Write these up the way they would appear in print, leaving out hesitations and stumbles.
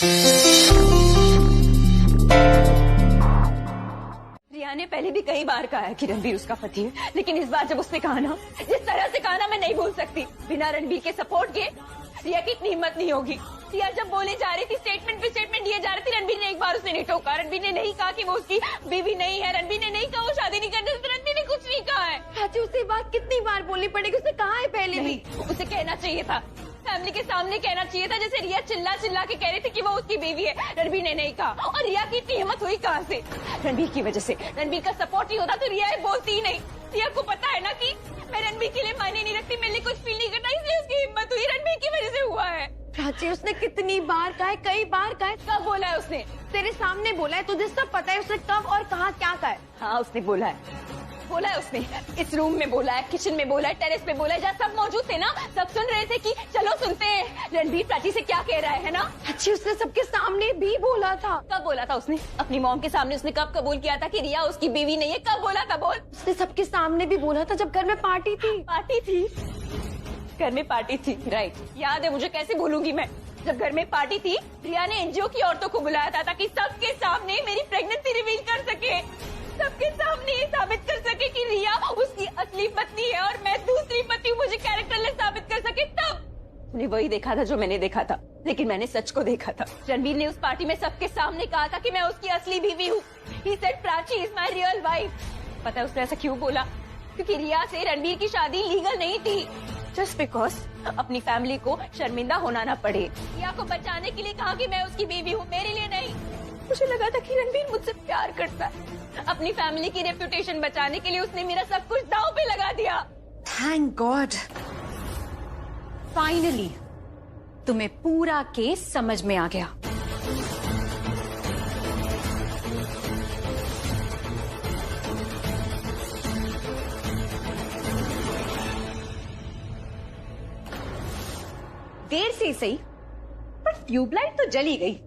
रिया ने पहले भी कई बार कहा है कि रणबीर उसका पति है, लेकिन इस बार जब उसने कहा ना, जिस तरह से कहा ना, मैं नहीं भूल सकती। बिना रणबीर के सपोर्ट के रिया की इतनी हिम्मत नहीं होगी। रिया जब बोले जा रही थी, स्टेटमेंट पे स्टेटमेंट दिए जा रहे थे, रणबीर ने एक बार उसे नहीं टोका। रणबीर ने नहीं कहा कि वो उसकी बीवी नहीं है, रणबीर ने नहीं कहा वो शादी नहीं करने, रणबीर ने कुछ नहीं कहा है। चाची उसे बात कितनी बार बोलनी पड़ेगी, उसने कहा है पहले भी। उसे कहना चाहिए था, फैमिली के सामने कहना चाहिए था, जैसे रिया चिल्ला चिल्ला के कह रही थी कि वो उसकी बीवी है। रणबीर ने नहीं कहा, और रिया की इतनी हिम्मत हुई कहाँ से? रणबीर की वजह से। रणबीर का सपोर्ट नहीं होता तो रिया बोलती ही नहीं। रिया को पता है ना कि मैं रणबीर के लिए मायने नहीं रखती, मेरे लिए कुछ फील नहीं करता, इसलिए उसकी हिम्मत हुई। रणबीर की वजह से हुआ है। प्राची उसने कितनी बार कहा है, कई बार कहा है। कब बोला है उसने? तेरे सामने बोला है, तुझे सब पता है उसने कब और कहाँ क्या कहा है। हाँ उसने बोला है उसने। इस रूम में बोला है, किचन में बोला है, टेरेस पे बोला है, जहाँ सब मौजूद थे ना, सब सुन रहे थे कि चलो सुनते हैं रणबीर प्राची से क्या कह रहा है ना। अच्छी उसने सबके सामने भी बोला था। कब बोला था उसने? अपनी मॉम के सामने उसने कब कबूल किया था कि रिया उसकी बीवी नहीं है? कब बोला था? बोल। उसने सबके सामने भी बोला था जब घर में पार्टी थी। घर में पार्टी थी, राइट, याद है मुझे, कैसे भूलूंगी मैं। जब घर में पार्टी थी, रिया ने एनजीओ की औरतों को बुलाया था ताकि सबके सामने मेरी प्रेगनेंसी रिवील कर सके, सबके सामने ये साबित कर सके कि रिया उसकी असली पत्नी है और मैं दूसरी पत्नी हूँ, मुझे कैरेक्टरलेस साबित कर सके। तब उन्हें वही देखा था जो मैंने देखा था, लेकिन मैंने सच को देखा था। रणबीर ने उस पार्टी में सबके सामने कहा था कि मैं उसकी असली बीवी हूँ। He said Prachi is my real wife. पता है उसने ऐसा क्यों बोला? क्योंकि रिया से रणबीर की शादी लीगल नहीं थी, जस्ट बिकॉज अपनी फैमिली को शर्मिंदा होना ना पड़े। रिया को बचाने के लिए कहा कि मैं उसकी बीवी हूँ, मेरे लिए नहीं। मुझे लगा था कि रणबीर मुझसे प्यार करता है, अपनी फैमिली की रेपुटेशन बचाने के लिए उसने मेरा सब कुछ दांव पे लगा दिया। थैंक गॉड, फाइनली तुम्हें पूरा केस समझ में आ गया। देर से सही, पर ट्यूबलाइट तो जली गई।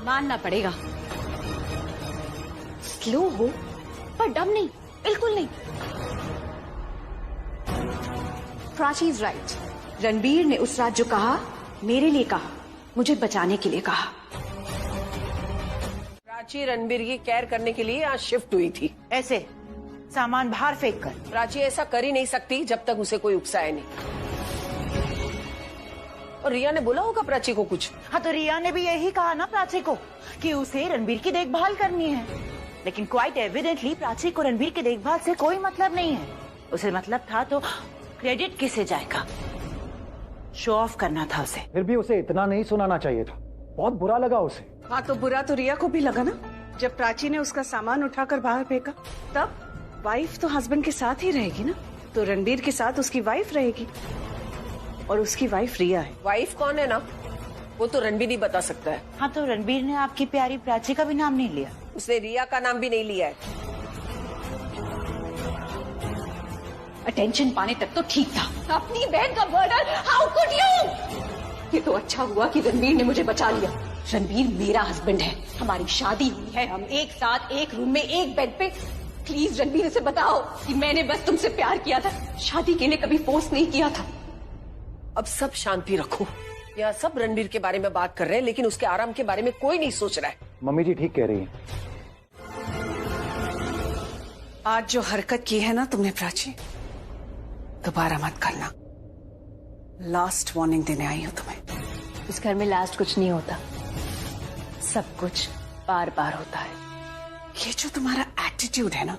मानना पड़ेगा, स्लो हो पर डम नहीं, बिल्कुल नहीं। Prachi is right. रणबीर ने उस रात जो कहा, मेरे लिए कहा, मुझे बचाने के लिए कहा। प्राची रणबीर की केयर करने के लिए यहाँ शिफ्ट हुई थी, ऐसे सामान बाहर फेंक कर। प्राची ऐसा कर ही नहीं सकती जब तक उसे कोई उकसाए नहीं। और रिया ने बोला होगा प्राची को कुछ। हाँ तो रिया ने भी यही कहा ना प्राची को कि उसे रणबीर की देखभाल करनी है, लेकिन क्वाइट एविडेंटली प्राची को रणबीर की देखभाल से कोई मतलब नहीं है। उसे मतलब था तो क्रेडिट किसे जाएगा, शो ऑफ करना था उसे। फिर भी उसे इतना नहीं सुनाना चाहिए था, बहुत बुरा लगा उसे। हाँ तो बुरा तो रिया को भी लगा ना, जब प्राची ने उसका सामान उठाकर बाहर फेंका। तब वाइफ तो हस्बैंड के साथ ही रहेगी ना, तो रणबीर के साथ उसकी वाइफ रहेगी, और उसकी वाइफ रिया है। वाइफ कौन है ना, वो तो रणबीर ही बता सकता है। हाँ तो रणबीर ने आपकी प्यारी प्राची का भी नाम नहीं लिया, उसने रिया का नाम भी नहीं लिया है। अटेंशन पाने तक तो ठीक था। अपनी बहन का मर्डर, हाउ कुड यू? ये तो अच्छा हुआ कि रणबीर ने मुझे बचा लिया। रणबीर मेरा हस्बैंड है, हमारी शादी हुई है, हम एक साथ एक रूम में एक बेड पे। प्लीज रणबीर से बताओ कि मैंने बस तुमसे प्यार किया था, शादी के लिए कभी फोर्स नहीं किया था। अब सब शांति रखो, यहाँ सब रणबीर के बारे में बात कर रहे हैं, लेकिन उसके आराम के बारे में कोई नहीं सोच रहा है। मम्मी जी ठीक कह रही हैं। आज जो हरकत की है ना तुमने प्राची, दोबारा मत करना। लास्ट वार्निंग देने आई हूँ तुम्हें। इस घर में लास्ट कुछ नहीं होता, सब कुछ बार बार होता है। ये जो तुम्हारा एटीट्यूड है ना,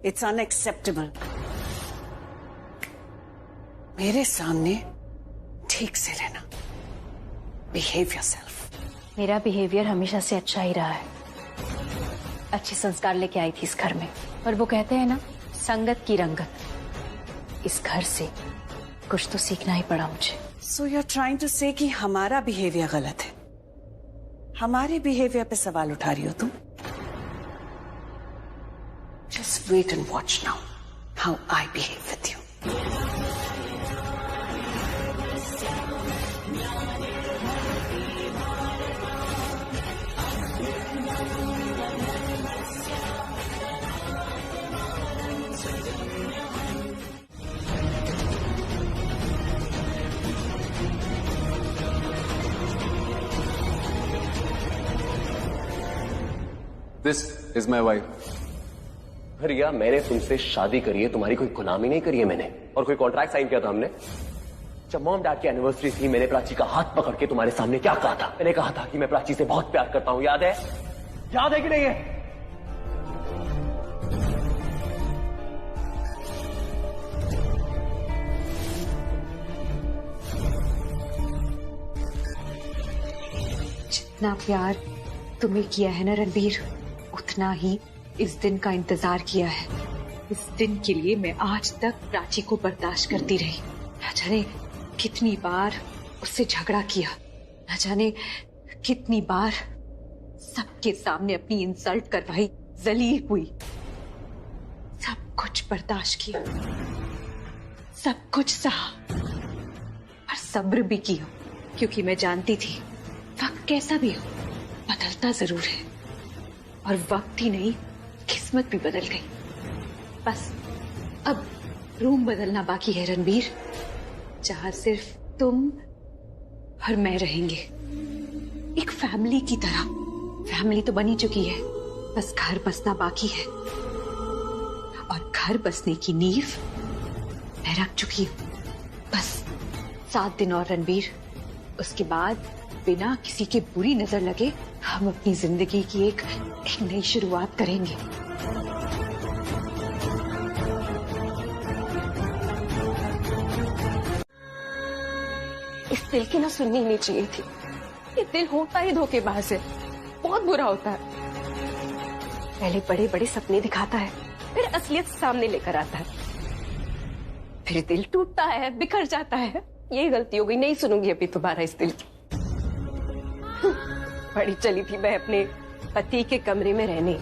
इट्स अनएक्सेप्टेबल। मेरे सामने ठीक से रहना, बिहेव योरसेल्फ। मेरा बिहेवियर हमेशा से अच्छा ही रहा है, अच्छे संस्कार लेके आई थी इस घर में। पर वो कहते हैं ना, संगत की रंगत। इस घर से कुछ तो सीखना ही पड़ा मुझे। So you are trying to say कि हमारा बिहेवियर गलत है, हमारे बिहेवियर पे सवाल उठा रही हो तुम? Just wait and watch now how I behave with you. This is my wife. Riya, मैंने तुमसे शादी करी है, तुम्हारी कोई गुलामी नहीं करी है मैंने, और कोई कॉन्ट्रैक्ट साइन किया था हमने। जब मॉम डैड की एनिवर्सरी थी, मैंने प्राची का हाथ पकड़ के तुम्हारे सामने क्या कहा था? मैंने कहा था कि मैं प्राची से बहुत प्यार करता हूं, याद है? याद है कि नहीं है? जितना प्यार तुम्हें किया है ना रणबीर, उतना ही इस दिन का इंतजार किया है। इस दिन के लिए मैं आज तक प्राची को बर्दाश्त करती रही। न जाने कितनी बार उससे झगड़ा किया, न जाने कितनी बार सबके सामने अपनी इंसल्ट करवाई, जलील हुई। सब कुछ बर्दाश्त किया, सब कुछ सहा, और सब्र भी किया, क्योंकि मैं जानती थी वक्त कैसा भी हो बदलता जरूर है, और वक्त ही नहीं किस्मत भी बदल गई। बस अब रूम बदलना बाकी है रणबीर, जहां सिर्फ तुम और मैं रहेंगे, एक फैमिली की तरह। फैमिली तो बनी चुकी है, बस घर बसना बाकी है, और घर बसने की नींव मैं रख चुकी हूँ। बस 7 दिन और रणबीर, उसके बाद बिना किसी के बुरी नजर लगे हम अपनी जिंदगी की एक नई शुरुआत करेंगे। इस दिल की ना सुननी नहीं चाहिए थी। ये दिल होता ही धोखेबाज है, बहुत बुरा होता है। पहले बड़े बड़े सपने दिखाता है, फिर असलियत सामने लेकर आता है, फिर दिल टूटता है, बिखर जाता है। यही गलती हो गई, नहीं सुनूंगी अभी दोबारा इस दिल की। बड़ी चली थी मैं अपने पति के कमरे में रहने,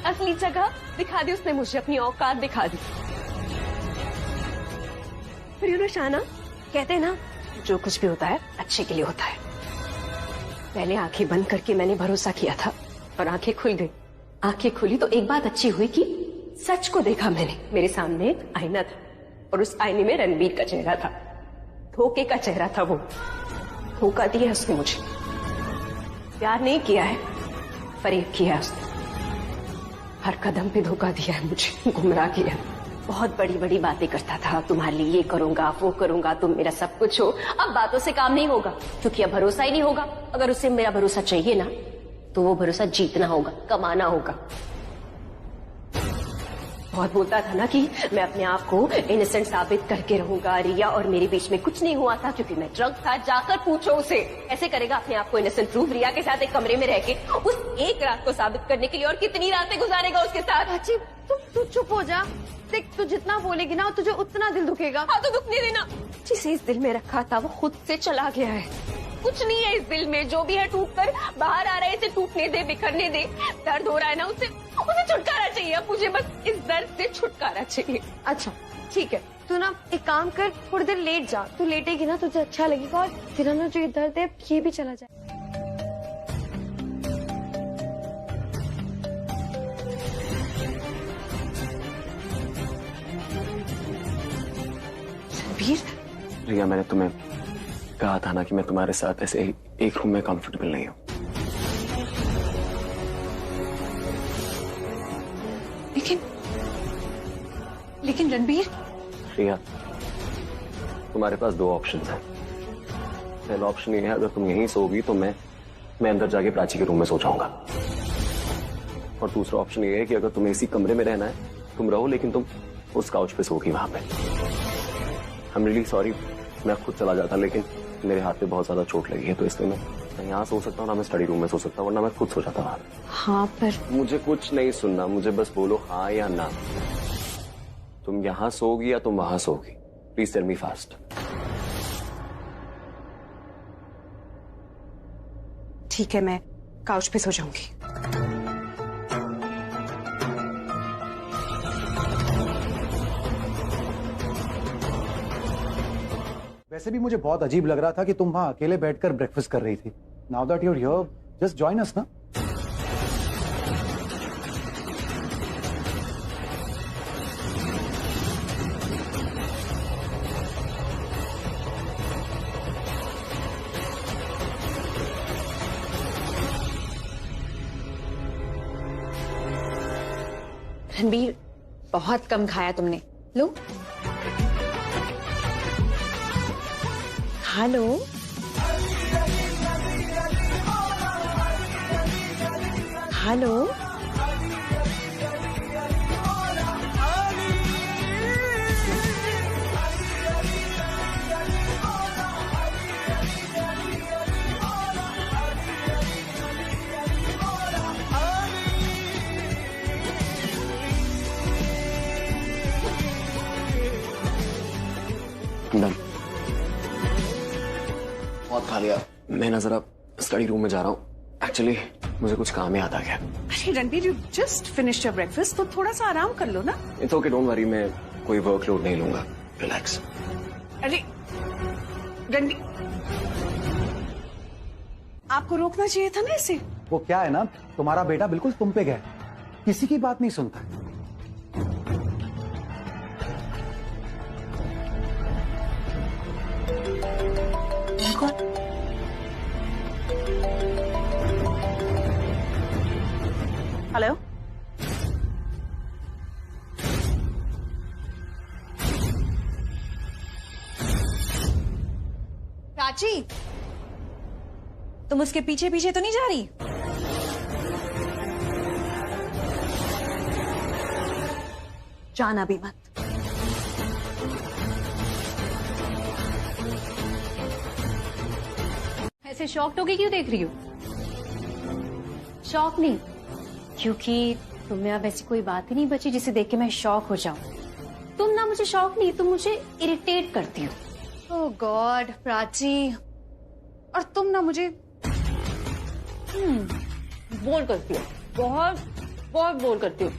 असली जगह दिखा दी उसने मुझे, अपनी औकात दिखा दी। फिर यू नो शाना, कहते हैं ना जो कुछ भी होता है अच्छे के लिए होता है। पहले आंखें बंद करके मैंने भरोसा किया था, और आंखें खुल गई। आंखें खुली तो एक बात अच्छी हुई कि सच को देखा मैंने। मेरे सामने एक आईना था, और उस आईने में रणबीर का चेहरा था। धोखे का चेहरा था वो। धोखा दिया उसने मुझे, प्यार नहीं किया है, फरेब किया है उसने। हर कदम पे धोखा दिया है मुझे, गुमराह किया है। बहुत बड़ी बड़ी बातें करता था, तुम्हारे लिए ये करूंगा वो करूंगा, तुम मेरा सब कुछ हो। अब बातों से काम नहीं होगा, क्योंकि अब भरोसा ही नहीं होगा। अगर उसे मेरा भरोसा चाहिए ना, तो वो भरोसा जीतना होगा, कमाना होगा। बहुत बोलता था ना कि मैं अपने आप को इनोसेंट साबित करके रहूंगा, रिया और मेरे बीच में कुछ नहीं हुआ था क्योंकि मैं ड्रग था। जाकर पूछो उसे, ऐसे करेगा अपने आप को इनोसेंट प्रूव, रिया के साथ एक कमरे में रह के उस एक रात को साबित करने के लिए, और कितनी रातें गुजारेगा उसके साथ। अच्छी तू चुप हो जा। देख, तू जितना बोलेगी ना तुझे उतना दिल दुखेगा। हाँ तो दुखने देना। जिसे इस दिल में रखा था वो खुद से चला गया है। कुछ नहीं है इस दिल में, जो भी है टूट कर बाहर आ रहा है, इसे टूटने दे, बिखरने दे। दर्द हो रहा है ना, उसे छुटकारा चाहिए। अब मुझे बस इस दर्द से छुटकारा चाहिए। अच्छा ठीक है, तू ना एक काम कर, थोड़ी देर लेट जा। तू लेटेगी ना तुझे अच्छा लगेगा, और तेरा ना जो ये दर्द है ये भी चला जाए। रणबीर, रिया, मैंने तुम्हें कहा था ना कि मैं तुम्हारे साथ ऐसे एक रूम में कंफर्टेबल नहीं हूं। लेकिन रणबीर, रिया, तुम्हारे पास 2 ऑप्शन हैं। पहला ऑप्शन ये है, अगर तुम यहीं सोगी तो मैं अंदर जाके प्राची के रूम में सो जाऊंगा। और दूसरा ऑप्शन ये है कि अगर तुम्हें इसी कमरे में रहना है, तुम रहो, लेकिन तुम उस काउच पे सोगी वहां पे। आई एम रियली सॉरी, मैं खुद चला जाता, लेकिन मेरे हाथ पे बहुत ज्यादा चोट लगी है, तो इसलिए मैं यहाँ सो सकता हूँ ना, मैं स्टडी रूम में सो सकता हूँ, वरना मैं खुद सो जाता वहां। हाँ पर मुझे कुछ नहीं सुनना, मुझे बस बोलो हाँ या ना। तुम यहाँ सोगी या तुम वहां सोगी? Please tell me fast. ठीक है, मैं काउच पे सो जाऊंगी। वैसे भी मुझे बहुत अजीब लग रहा था कि तुम वहां अकेले बैठकर ब्रेकफास्ट कर रही थी। Now that you are here, just join us ना। रणबीर, बहुत कम खाया तुमने, लो खा लो। खा लो। डन। बहुत खा लिया। मैं ना जरा स्टडी रूम में जा रहा हूँ। एक्चुअली मुझे कुछ काम याद आ गया। अरे Ranbir, you just finished your breakfast, तो थोड़ा सा आराम कर लो ना। इट्स ओके, डोंट वरी, मैं कोई वर्कलोड नहीं लूंगा। रिलैक्स। अरे रणबीर, आपको रोकना चाहिए था ना इसे। वो क्या है ना, तुम्हारा बेटा बिल्कुल तुम पे गया, किसी की बात नहीं सुनता। हेलो, प्राची, तुम उसके पीछे पीछे तो नहीं जा रही? जाना भी मत। ऐसे शॉक्ड होके क्यों देख रही हो? शॉक नहीं, क्योंकि तुम्हें अब ऐसी कोई बात ही नहीं बची जिसे देख के मैं शॉक हो जाऊं। तुम ना मुझे शॉक नहीं, तुम मुझे इरिटेट करती हो। ओह गॉड प्राची, और तुम ना मुझे बोर करती हो, बहुत बहुत बोर करती हो।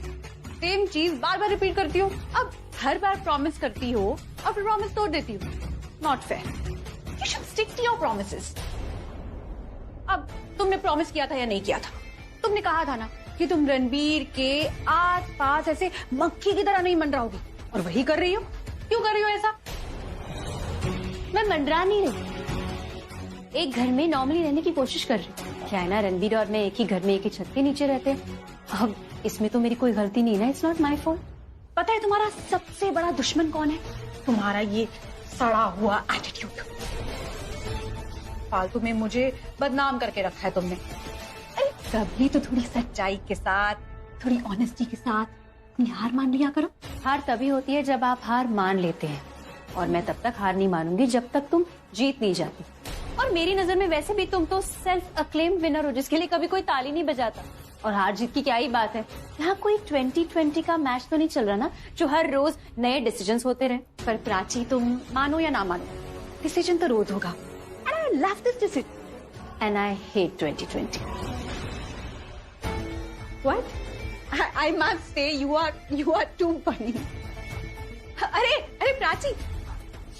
सेम चीज बार बार रिपीट करती हो। अब हर बार प्रॉमिस करती हो और फिर प्रॉमिस तोड़ देती हो। Not fair. You should stick to your promises. अब तुमने प्रॉमिस किया था या नहीं किया था? तुमने कहा था ना कि तुम रणबीर के आस पास ऐसे मक्खी की तरह नहीं मंडराओगी, और वही कर रही हो। क्यों कर रही हो ऐसा? मैं मंडरा नहीं रही, एक घर में नॉर्मली रहने की कोशिश कर रही हूँ। क्या है ना, रणबीर और मैं एक ही घर में एक ही छत के नीचे रहते हैं। अब इसमें तो मेरी कोई गलती नहीं ना, इट्स नॉट माई फॉल्ट। पता है तुम्हारा सबसे बड़ा दुश्मन कौन है? तुम्हारा ये सड़ा हुआ एटीट्यूड। फालतू में मुझे बदनाम करके रखा है तुमने। अरे कभी तो थोड़ी सच्चाई के साथ, थोड़ी ऑनेस्टी के साथ अपनी हार मान लिया करो। हार तभी होती है जब आप हार मान लेते हैं, और मैं तब तक हार नहीं मानूंगी जब तक तुम जीत नहीं जाती। और मेरी नजर में वैसे भी तुम तो सेल्फ अक्लेम विनर हो, जिसके लिए कभी कोई ताली नहीं बजाता। और हार जीत की क्या ही बात है, यहाँ कोई 2020 का मैच तो नहीं चल रहा ना, जो हर रोज नए डिसीजंस होते रहे। पर प्राची, तुम मानो या ना मानो, डिसीजन तो रोज होगा। And I love this decision and I hate 2020। What? I must say you are too funny. अरे प्राची,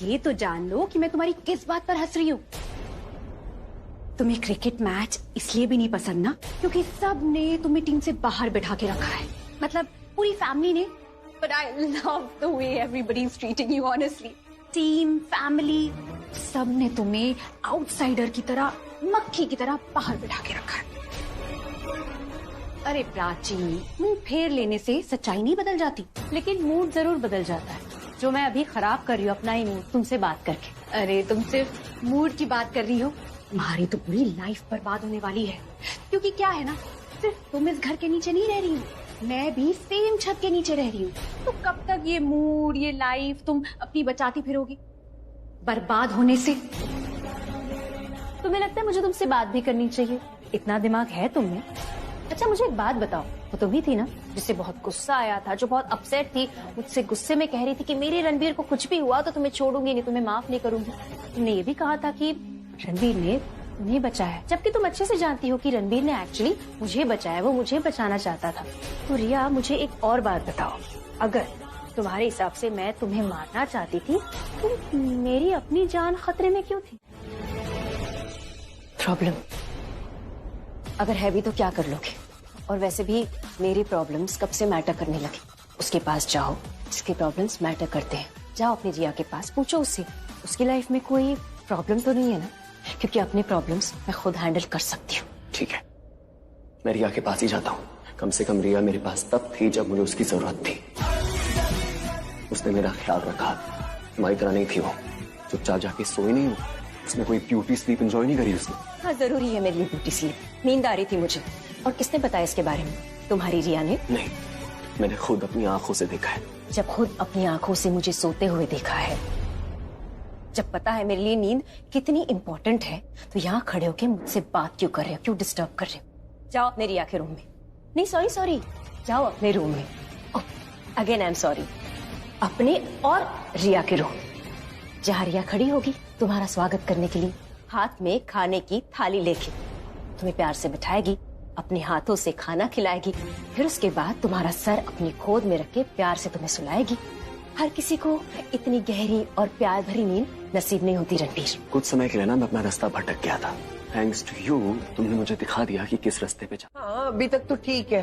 ये तो जान लो कि मैं तुम्हारी किस बात पर हंस रही हूँ। तुम्हें क्रिकेट मैच इसलिए भी नहीं पसंद ना, क्योंकि सब ने तुम्हें टीम से बाहर बैठा के रखा है, मतलब पूरी फैमिली ने। But I love the way everybody is treating you, honestly. Team, family, सब ने तुम्हें आउटसाइडर की तरह, मक्खी की तरह बाहर बैठा के रखा है। अरे प्राची, मुंह फेर लेने से सच्चाई नहीं बदल जाती, लेकिन मूड जरूर बदल जाता है, जो मैं अभी खराब कर रही हूँ अपना ही मूड तुमसे बात करके। अरे तुम सिर्फ मूड की बात कर रही हो, तुम्हारी तो पूरी लाइफ बर्बाद होने वाली है। क्योंकि क्या है ना, सिर्फ तुम इस घर के नीचे नहीं रह रही हो, मैं भी सेम छत के नीचे रह रही हूँ। तो कब तक ये मूड, ये लाइफ तुम अपनी बचाती फिरोगी बर्बाद होने से? तुम्हें लगता है मुझे तुमसे बात भी करनी चाहिए? इतना दिमाग है तुम में? अच्छा मुझे एक बात बताओ, वो तुम ही थी ना जिससे बहुत गुस्सा आया था, जो बहुत अपसेट थी, मुझसे गुस्से में कह रही थी कि मेरे रणबीर को कुछ भी हुआ तो तुम्हें छोड़ूंगी नहीं, तुम्हें माफ नहीं करूंगी। तुमने ये भी कहा था कि रणबीर ने तुम्हें बचाया, जबकि तुम अच्छे से जानती हो कि रणबीर ने एक्चुअली मुझे बचाया, वो मुझे बचाना चाहता था। तो रिया, मुझे एक और बात बताओ, अगर तुम्हारे हिसाब से मैं तुम्हें मारना चाहती थी तो मेरी अपनी जान खतरे में क्यों थी? प्रॉब्लम अगर है भी तो क्या कर लोगे? और वैसे भी मेरी प्रॉब्लम्स कब से मैटर करने लगी। उसके पास जाओ जिसके प्रॉब्लम्स मैटर करते हैं, जाओ अपनी रिया के पास, पूछो उससे उसकी लाइफ में कोई प्रॉब्लम तो नहीं है ना, क्योंकि अपनी प्रॉब्लम्स मैं खुद हैंडल कर सकती हूँ। ठीक है, मैं रिया के पास ही जाता हूँ। कम से कम रिया मेरे पास तब थी जब मुझे उसकी जरूरत थी। उसने मेरा ख्याल रखा। तुम्हारी तरह नहीं थी वो, चुपचाप जाके सोई नहीं। उसने कोई ब्यूटी स्लीप एंजॉय नहीं करी उसने। हाँ, जरूरी है मेरे लिए ब्यूटी स्लीप। नींद आ रही थी मुझे। और किसने बताया इसके बारे में? तुम्हारी रिया ने? नहीं, मैंने खुद अपनी आंखों से देखा है। जब खुद अपनी आंखों से मुझे सोते हुए देखा है, जब पता है मेरे लिए नींद कितनी इंपॉर्टेंट है, तो यहाँ खड़े होके मुझसे बात क्यों कर रहे हो, क्यों डिस्टर्ब कर रहे हो? जाओ अपने रिया के रूम में। नहीं सॉरी, जाओ अपने रूम में। अगेन आई एम सॉरी, अपने और रिया के रूम। जहाँ रिया खड़ी होगी तुम्हारा स्वागत करने के लिए, हाथ में खाने की थाली लेके तुम्हें प्यार से बिठाएगी, अपने हाथों से खाना खिलाएगी, फिर उसके बाद तुम्हारा सर अपनी गोद में रख के प्यार से तुम्हें सुलाएगी। हर किसी को इतनी गहरी और प्यार भरी नींद नसीब नहीं होती रणबीर। कुछ समय के लिए ना मैं अपना रास्ता भटक गया था। थैंक्स टू यू, तुमने मुझे दिखा दिया कि किस रास्ते पे जा। हाँ, अभी तक तो ठीक है,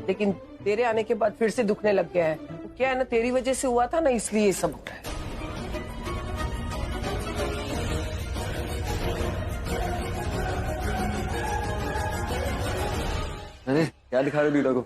लेकिन तेरे आने के बाद फिर से दुखने लग गया है। तो क्या है ना, तेरी वजह से हुआ था ना, इसलिए ये सब हो रहा है। अरे क्या दिखा रहे हो दीदा को?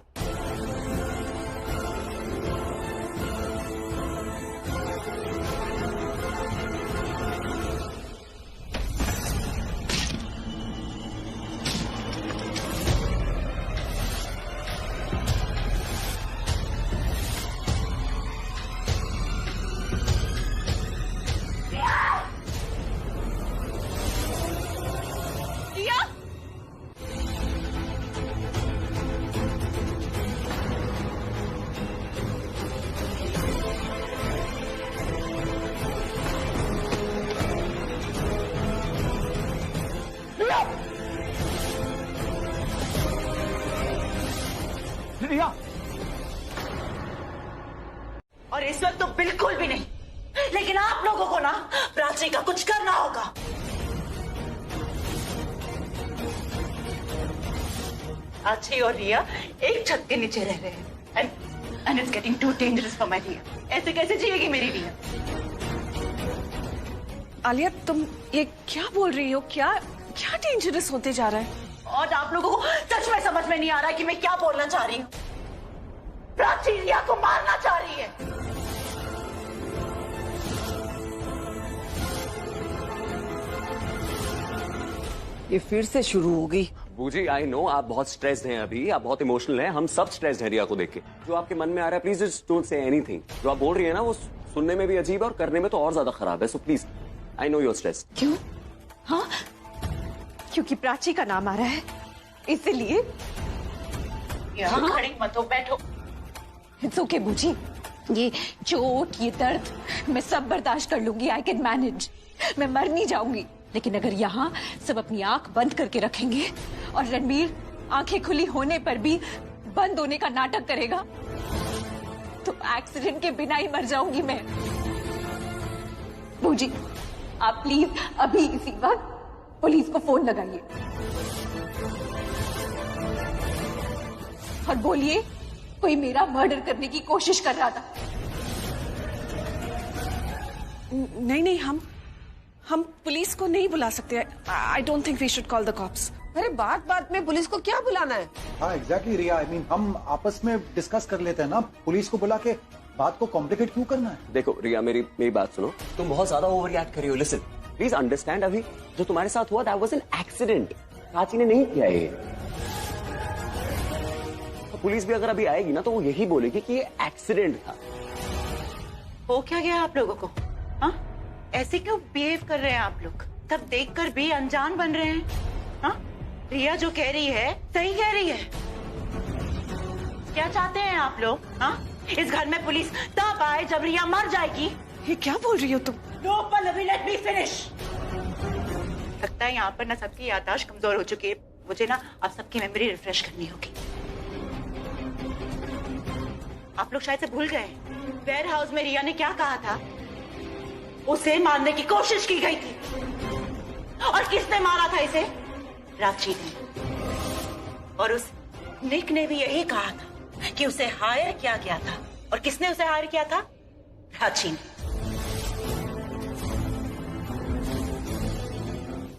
रिया, और इस वक्त तो बिल्कुल भी नहीं, लेकिन आप लोगों को ना प्राची का कुछ करना होगा। प्राची और रिया एक छत के नीचे रह रहे हैं, and it's getting too dangerous for my Riya. ऐसे कैसे जिएगी मेरी रिया? आलिया, तुम ये क्या बोल रही हो? क्या क्या डेंजरस होते जा रहा है? और आप लोगों को सच में समझ में नहीं आ रहा कि मैं क्या बोलना चाह रही हूँ। प्राची रिया को मारना चाह रही है। ये फिर से शुरू हो गई। बूजी, आई नो आप बहुत स्ट्रेस्ड हैं अभी, आप बहुत इमोशनल हैं। हम सब स्ट्रेस्ड हैं रिया को देख के। जो आपके मन में आ रहा है please just don't say anything. जो आप बोल रही है ना वो सुनने में भी अजीब है और करने में तो और ज्यादा खराब है। So please, I know you're stressed. क्यों? हाँ, क्योंकि प्राची का नाम आ रहा है इसलिए। यहाँ खड़ी मत हो, बैठो। इट्स ओके बूजी, ये चोट, ये दर्द मैं सब बर्दाश्त कर लूंगी। I can manage. मैं मर नहीं जाऊंगी। लेकिन अगर यहाँ सब अपनी आंख बंद करके रखेंगे और रणबीर आंखें खुली होने पर भी बंद होने का नाटक करेगा, तो एक्सीडेंट के बिना ही मर जाऊंगी मैं। बूजी, आप प्लीज अभी इसी वक्त पुलिस को फोन लगाइए और बोलिए कोई मेरा मर्डर करने की कोशिश कर रहा था। नहीं, हम पुलिस को नहीं बुला सकते। I don't think we should call the cops. अरे बात बात में पुलिस को क्या बुलाना है? हाँ एग्जैक्टली रिया, आई मीन हम आपस में डिस्कस कर लेते हैं ना। पुलिस को बुला के बात को कॉम्प्लिकेट क्यों करना है? देखो रिया, मेरी बात सुनो। तुम बहुत ज्यादा ओवर रिएक्ट कर रही हो। लिसन, प्लीज अंडरस्टैंड, अभी जो तुम्हारे साथ हुआ that was an accident. Prachi ने नहीं किया ये। तो पुलिस भी अगर अभी आएगी ना तो वो यही बोलेगी कि ये एक्सीडेंट था। हो क्या गया आप लोगों को? हाँ, ऐसे क्यों बिहेव कर रहे हैं आप लोग? सब देखकर भी अनजान बन रहे हैं। हाँ, रिया जो कह रही है सही कह रही है। क्या चाहते हैं आप लोग? हाँ, इस घर में पुलिस तब आए जब रिया मर जाएगी। ये क्या बोल रही हो तुम? No Pallavi, let me finish. लगता है यहाँ पर ना सबकी याददाश्त कमजोर हो चुकी है। मुझे ना अब सबकी मेमोरी रिफ्रेश करनी होगी। आप लोग शायद से भूल गए वेयर हाउस में रिया ने क्या कहा था। उसे मारने की कोशिश की गई थी। और किसने मारा था इसे? प्राची ने। और उस निक ने भी यही कहा था कि उसे हायर किया गया था। और किसने उसे हायर किया था? प्राची ने।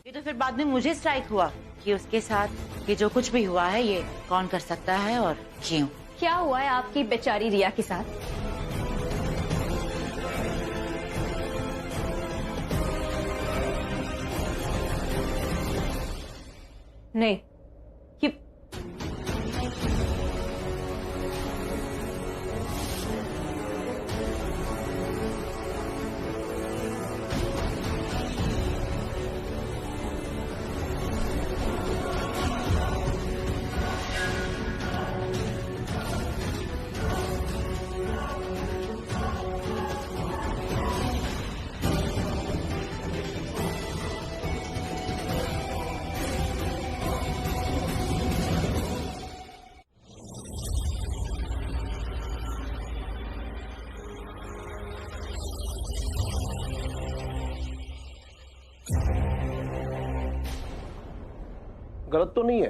ये तो फिर बाद में मुझे स्ट्राइक हुआ कि उसके साथ ये जो कुछ भी हुआ है ये कौन कर सकता है और क्यों। क्या हुआ है आपकी बेचारी रिया के साथ? नहीं, ये गलत तो नहीं है।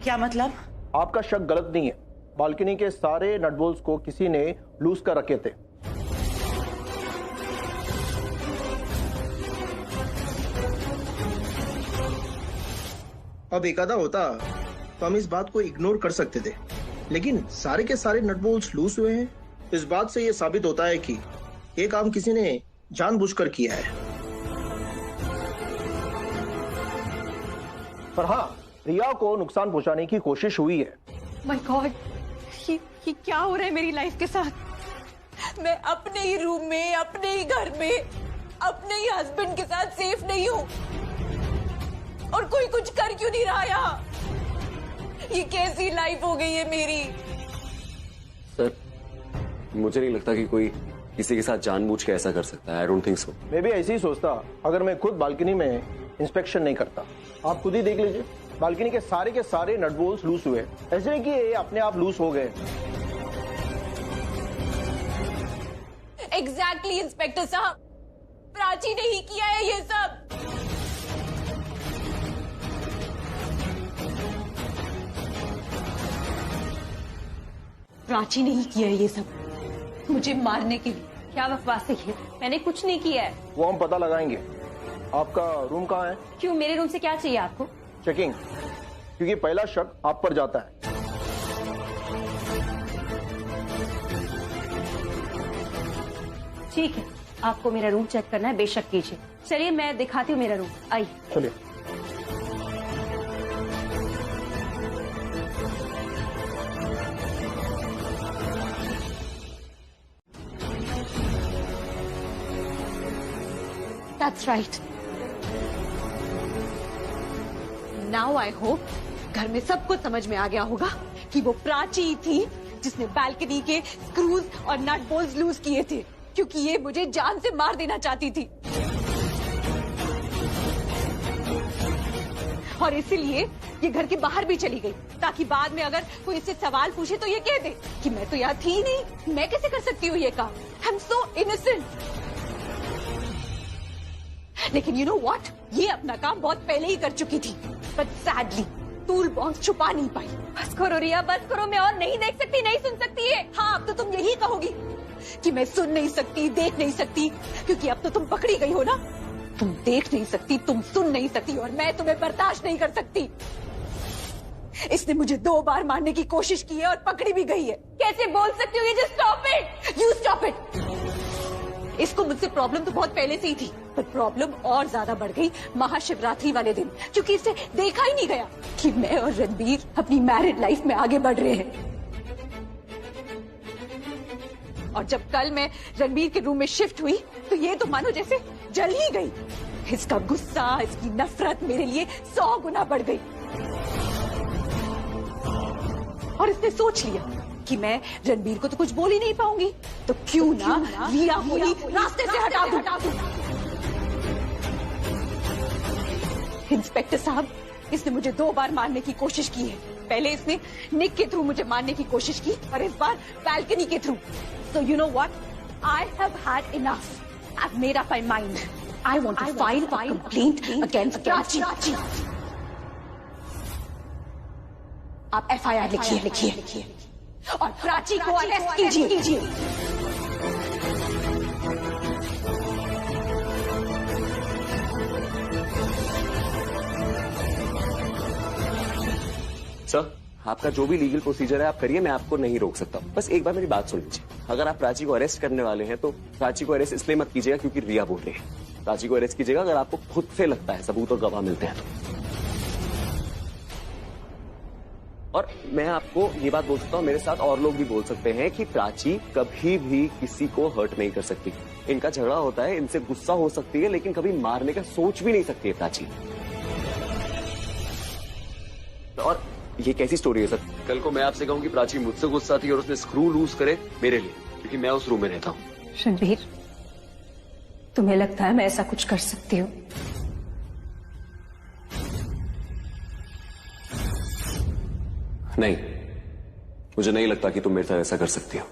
क्या मतलब? आपका शक गलत नहीं है। बालकनी के सारे नट बोल्ट्स को किसी ने लूज कर रखे थे। अब एकादा होता तो हम इस बात को इग्नोर कर सकते थे, लेकिन सारे के सारे नट बोल्ट्स लूज हुए हैं। इस बात से यह साबित होता है कि ये काम किसी ने जानबूझकर किया है। पर हाँ, रिया को नुकसान पहुंचाने की कोशिश हुई है। माय गॉड, ये क्या हो रहा है मेरी लाइफ के साथ? मैं अपने ही रूम में, अपने ही घर में, अपने ही हस्बैंड के साथ सेफ नहीं हूँ, और कोई कुछ कर क्यों नहीं रहा यहाँ? ये कैसी लाइफ हो गई है मेरी? सर, मुझे नहीं लगता कि कोई किसी के साथ जानबूझ के ऐसा कर सकता है। आई डोंट थिंक सो। मैं भी ऐसे ही सोचता अगर मैं खुद बालकनी में इंस्पेक्शन नहीं करता। आप खुद ही देख लीजिए, बालकनी के सारे नट बोल्ट्स लूज हुए। ऐसे नहीं कि ये अपने आप लूज हो गए। एग्जैक्टली इंस्पेक्टर साहब, प्राची ने ही किया है ये सब। प्राची ने ही किया है ये सब, मुझे मारने के लिए। क्या बकवास है ये? मैंने कुछ नहीं किया है। वो हम पता लगाएंगे। आपका रूम कहाँ है? क्यों, मेरे रूम से क्या चाहिए आपको? चेकिंग, क्योंकि पहला शक आप पर जाता है। ठीक है, आपको मेरा रूम चेक करना है, बेशक कीजिए। चलिए मैं दिखाती हूँ मेरा रूम, आइए। चलिए। That's right. Now I hope घर में सबको समझ में आ गया होगा कि वो प्राची थी जिसने बालकनी के स्क्रूज और नट बोल्ट्स लूज किए थे, क्योंकि ये मुझे जान से मार देना चाहती थी। और इसीलिए ये घर के बाहर भी चली गई, ताकि बाद में अगर कोई इससे सवाल पूछे तो ये कह दे कि मैं तो यहाँ थी ही नहीं, मैं कैसे कर सकती हूँ ये काम? I'm so innocent. लेकिन यू नो व्हाट, ये अपना काम बहुत पहले ही कर चुकी थी, बट सैडली टूल बॉक्स छुपा नहीं पाई। बस करो रिया, बस करो, मैं और नहीं देख सकती, नहीं सुन सकती है। हाँ, अब तो तुम यही कहोगी कि मैं सुन नहीं सकती, देख नहीं सकती, क्योंकि अब तो तुम पकड़ी गई हो ना। तुम देख नहीं सकती, तुम सुन नहीं सकती, और मैं तुम्हें बर्दाश्त नहीं कर सकती। इसने मुझे 2 बार मारने की कोशिश की है और पकड़ी भी गई है। कैसे बोल सकती हो? ये stop it, you stop it. इसको मुझसे प्रॉब्लम तो बहुत पहले से ही थी, पर प्रॉब्लम और ज्यादा बढ़ गई महाशिवरात्रि वाले दिन, क्योंकि इसे देखा ही नहीं गया कि मैं और रणबीर अपनी मैरिड लाइफ में आगे बढ़ रहे हैं। और जब कल मैं रणबीर के रूम में शिफ्ट हुई तो ये तो मानो जैसे जल ही गई। इसका गुस्सा, इसकी नफरत मेरे लिए 100 गुना बढ़ गई। और इसने सोच लिया कि मैं रणबीर को तो कुछ बोल ही नहीं पाऊंगी, तो क्यों ना रिया को ही रास्ते से हटा दूं। इंस्पेक्टर साहब, इसने मुझे 2 बार मारने की कोशिश की है। पहले इसने निक के थ्रू मुझे मारने की कोशिश की, और इस बार बालकनी के through. So you know what? I have had enough. I've made up my mind. I want to file a complaint against Prachi. आप FIR लिखिए और प्राची को अरेस्ट कीजिए। सर, आपका जो भी लीगल प्रोसीजर है आप करिए, मैं आपको नहीं रोक सकता। बस एक बार मेरी बात सुन लीजिए। अगर आप प्राची को अरेस्ट करने वाले हैं तो प्राची को अरेस्ट इसलिए मत कीजिएगा क्योंकि रिया बोल रही है। प्राची को अरेस्ट कीजिएगा अगर आपको खुद से लगता है, सबूत और गवाह मिलते हैं तो। और मैं आपको ये बात बोल सकता हूँ, मेरे साथ और लोग भी बोल सकते हैं कि प्राची कभी भी किसी को हर्ट नहीं कर सकती। इनका झगड़ा होता है, इनसे गुस्सा हो सकती है, लेकिन कभी मारने का सोच भी नहीं सकती है प्राची। और ये कैसी स्टोरी है सर? कल को मैं आपसे कहूं कि प्राची मुझसे गुस्सा थी और उसने स्क्रू लूज करे मेरे लिए, क्योंकि मैं उस रूम में रहता हूँ। रणबीर, तुम्हें लगता है मैं ऐसा कुछ कर सकती हूँ? नहीं, मुझे नहीं लगता कि तुम मेरे साथ ऐसा कर सकती हो।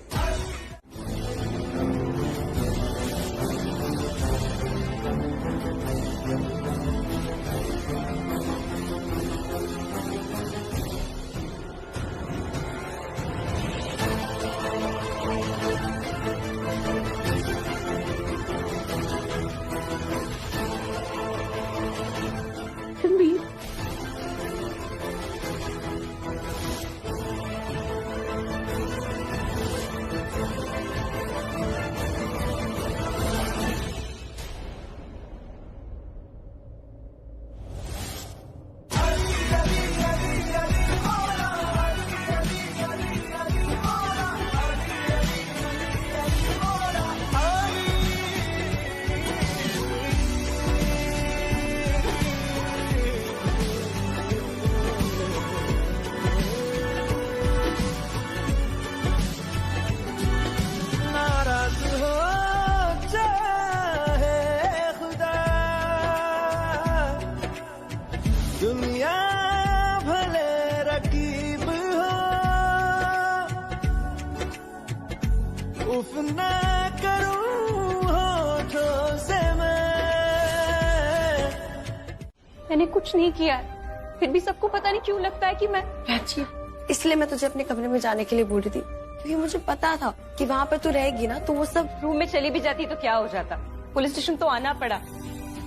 मैंने कुछ नहीं किया है, फिर भी सबको पता नहीं क्यों लगता है कि मैं। प्राची, इसलिए मैं तुझे अपने कमरे में जाने के लिए बोल रही थी, क्योंकि मुझे पता था कि वहाँ पर तू रहेगी ना तो वो सब। रूम में चली भी जाती तो क्या हो जाता, पुलिस स्टेशन तो आना पड़ा।